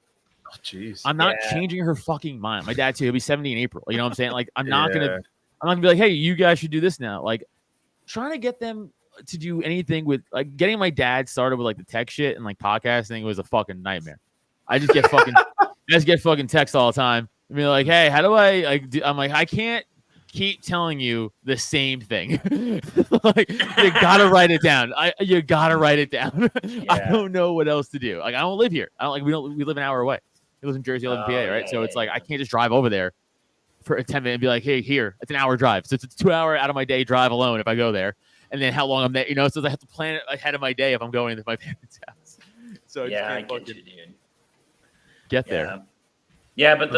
Oh, jeez. I'm not changing her fucking mind. My dad too. He'll be 70 in April. You know what I'm saying? Like, I'm not gonna be like, hey, you guys should do this now. Like, trying to get them to do anything with like getting my dad started with like the tech shit and like podcasting was a fucking nightmare. I just get fucking text all the time. I mean, like, hey, how do I like? I'm like, I can't keep telling you the same thing. Like, you gotta write it down. You gotta write it down. I don't know what else to do. Like, I don't live here. We live an hour away. He lives in Jersey, I live in PA, right? So it's like I can't just drive over there for a 10 minute and be like, hey, here, it's an hour drive. So it's a 2 hour out of my day drive alone if I go there. And then how long I'm there, so I have to plan it ahead of my day if I'm going to my parents' house. So I get you, dude. Get there. Yeah, but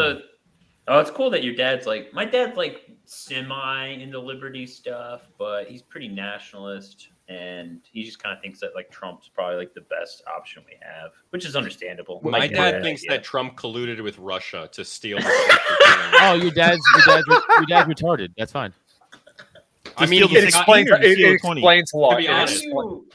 it's cool that your dad's like, my dad's like semi into liberty stuff, but he's pretty nationalist. And he just kind of thinks that like Trump's probably like the best option we have, which is understandable. My dad thinks that Trump colluded with Russia to steal. Your dad's retarded. That's fine. I mean, it explains a lot. To be honest,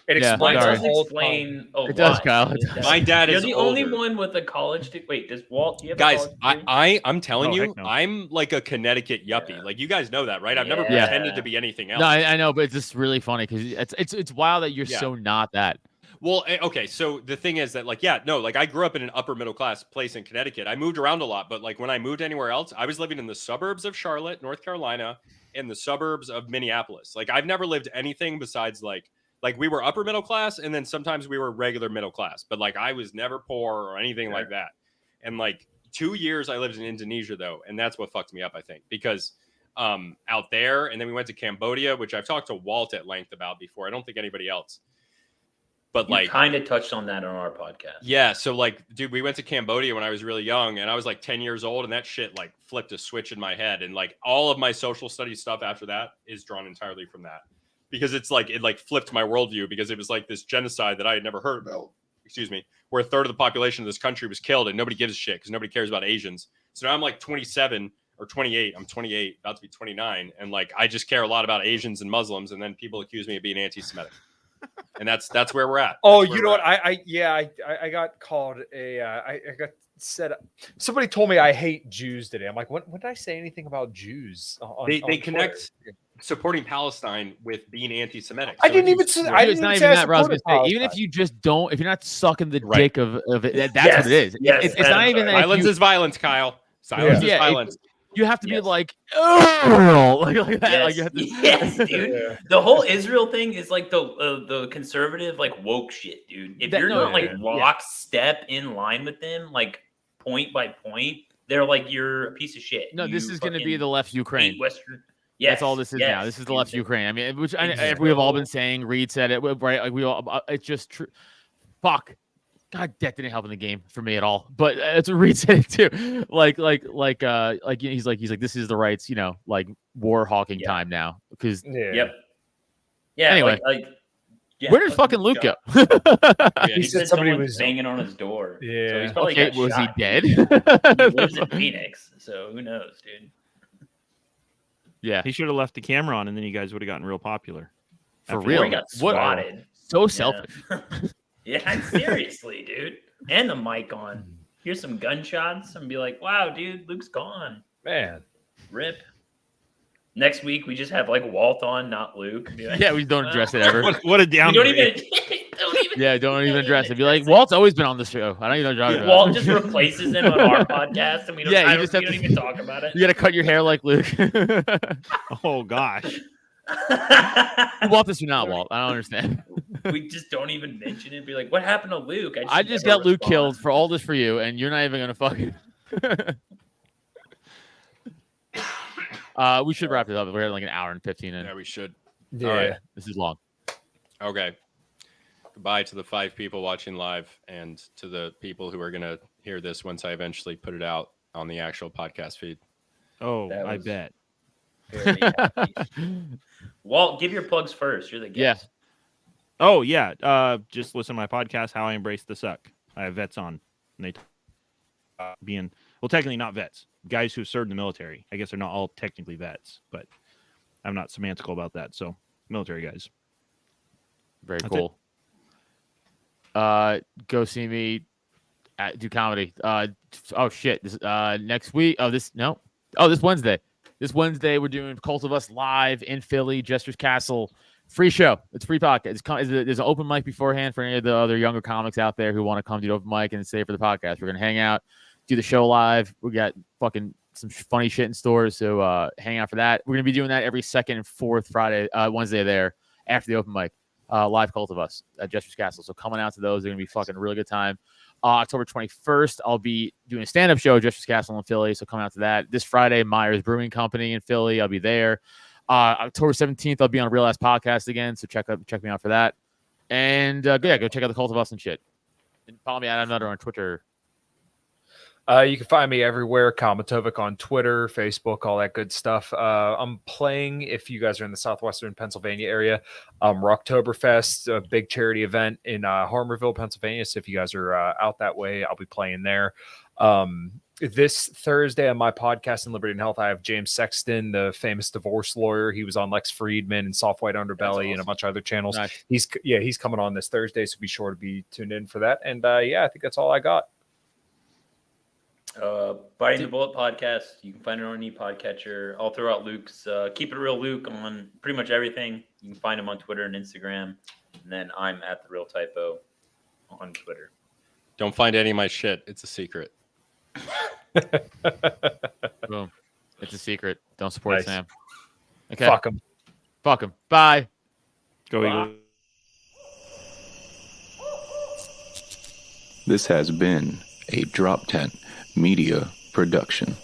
it explains a lot. It does, Kyle. My dad is the only one with a college degree. Wait, does Walt? Do you have guys, a college degree? I'm telling you, no. I'm like a Connecticut yuppie. Like you guys know that, right? I've never pretended to be anything else. No, I know, but it's just really funny because it's wild that you're so not that. Well, okay, so the thing is that like I grew up in an upper middle class place in Connecticut. I moved around a lot, but like when I moved anywhere else, I was living in the suburbs of Charlotte, North Carolina, and the suburbs of Minneapolis. Like I've never lived anything besides like we were upper middle class, and then sometimes we were regular middle class, but like I was never poor or anything like that. And like 2 years I lived in Indonesia though, and that's what fucked me up, I think, because out there, and then we went to Cambodia, which I've talked to Walt at length about before. I don't think anybody else. But you kind of touched on that on our podcast. Yeah. So like, dude, we went to Cambodia when I was really young, and I was like 10 years old, and that shit like flipped a switch in my head. And like all of my social studies stuff after that is drawn entirely from that, because it's like, it like flipped my worldview, because it was like this genocide that I had never heard about, where a third of the population of this country was killed and nobody gives a shit because nobody cares about Asians. So now I'm like 27 or 28. I'm 28, about to be 29. And like, I just care a lot about Asians and Muslims. And then people accuse me of being anti-Semitic. And that's where we're at. Oh, you know what? I got called I got set up. Somebody told me I hate Jews today. I'm like, when did I say anything about Jews? They connect supporting Palestine with being anti-Semitic. I didn't even say. I didn't even say I supported Palestine. Even if you just don't, if you're not sucking the dick of it, that's what it is. Yes, it's not even that. Violence is violence, Kyle. Silence is violence. You have to be like, oh, like that. Yes, dude. Yeah. The whole Israel thing is like the conservative, like woke shit, dude. If you're not like lockstep in line with them, like point by point, they're like, you're a piece of shit. No, this is going to be the left Ukraine. Western. Yes, that's all this is now. This is the left Ukraine. I mean, which we have all been saying. Reed said it, right? Like we all. It's just true. Fuck. God, that didn't help in the game for me at all. But it's what Reed said it too. Like he's like this is the right's, like war hawking time now. Because Anyway, where did fucking Luke go? He said somebody was banging on his door. Yeah. So he's probably was he dead? He lives in Phoenix, so who knows, dude? Yeah, he should have left the camera on, and then you guys would have gotten real popular. For real, he got swatted. So selfish. Yeah, seriously, dude. And the mic on. Here's some gunshots and be like, wow, dude, Luke's gone. Man. Rip. Next week, we just have like Walt on, not Luke. Like, we don't address it ever. What a downgrade. Don't Yeah, don't even address it. Be like, Walt's always been on the show. I don't even know what you're talking Walt about. just replaces him on our podcast, and we don't, Yeah, we don't even talk about it. You gotta cut your hair like Luke. Oh gosh. Walt this or not, Walt? I don't understand. We just don't even mention it. Be like, what happened to Luke? I just got Luke killed for all this for you, and you're not even gonna fucking. We should wrap it up. We're at like an hour and 15 in. Yeah, we should. Yeah. All right. This is long. Okay. Goodbye to the 5 people watching live and to the people who are going to hear this once I eventually put it out on the actual podcast feed. Oh, I bet. Very happy. Walt, give your plugs first. You're the guest. Yeah. Oh, yeah. Just listen to my podcast, How I Embrace the Suck. I have vets on. And they being, well, technically not vets. Guys who served in the military. I guess they're not all technically vets, but I'm not semantical about that. So, military guys. Very That's cool. Go see me do comedy. Oh shit. This next week. This Wednesday. This Wednesday we're doing Cult of Us live in Philly, Jester's Castle. Free show. It's free podcast. There's an open mic beforehand for any of the other younger comics out there who want to come do the open mic and stay for the podcast. We're gonna hang out, do the show live. We got fucking some funny shit in stores, so hang out for that. We're gonna be doing that every second and fourth Wednesday there after the open mic. Live Cult of Us at Jester's Castle. So coming out to those, they're gonna be fucking a really good time. October 21st, I'll be doing a stand-up show at Jester's Castle in Philly. So come out to that. This Friday, Myers Brewing Company in Philly. I'll be there. October 17th, I'll be on a Real Ass Podcast again. So check me out for that. And go check out the Cult of Us and shit. And follow me at another on Twitter. You can find me everywhere. Kamatovic on Twitter, Facebook, all that good stuff. I'm playing, if you guys are in the southwestern Pennsylvania area, Rocktoberfest, a big charity event in Harmerville, Pennsylvania. So if you guys are out that way, I'll be playing there. This Thursday on my podcast in Liberty and Health, I have James Sexton, the famous divorce lawyer. He was on Lex Friedman and Soft White Underbelly and a bunch of other channels. Nice. He's coming on this Thursday, so be sure to be tuned in for that. And I think that's all I got. Biting the Bullet podcast. You can find it on any podcatcher. I'll throw out Luke's Keep It Real Luke on pretty much everything. You can find him on Twitter and Instagram. And then I'm at The Real Typo on Twitter. Don't find any of my shit. It's a secret. Boom. It's a secret. Don't support Nice. Sam. Okay. Fuck him. Bye. Go Eagles. This has been a Drop Tent Media Production.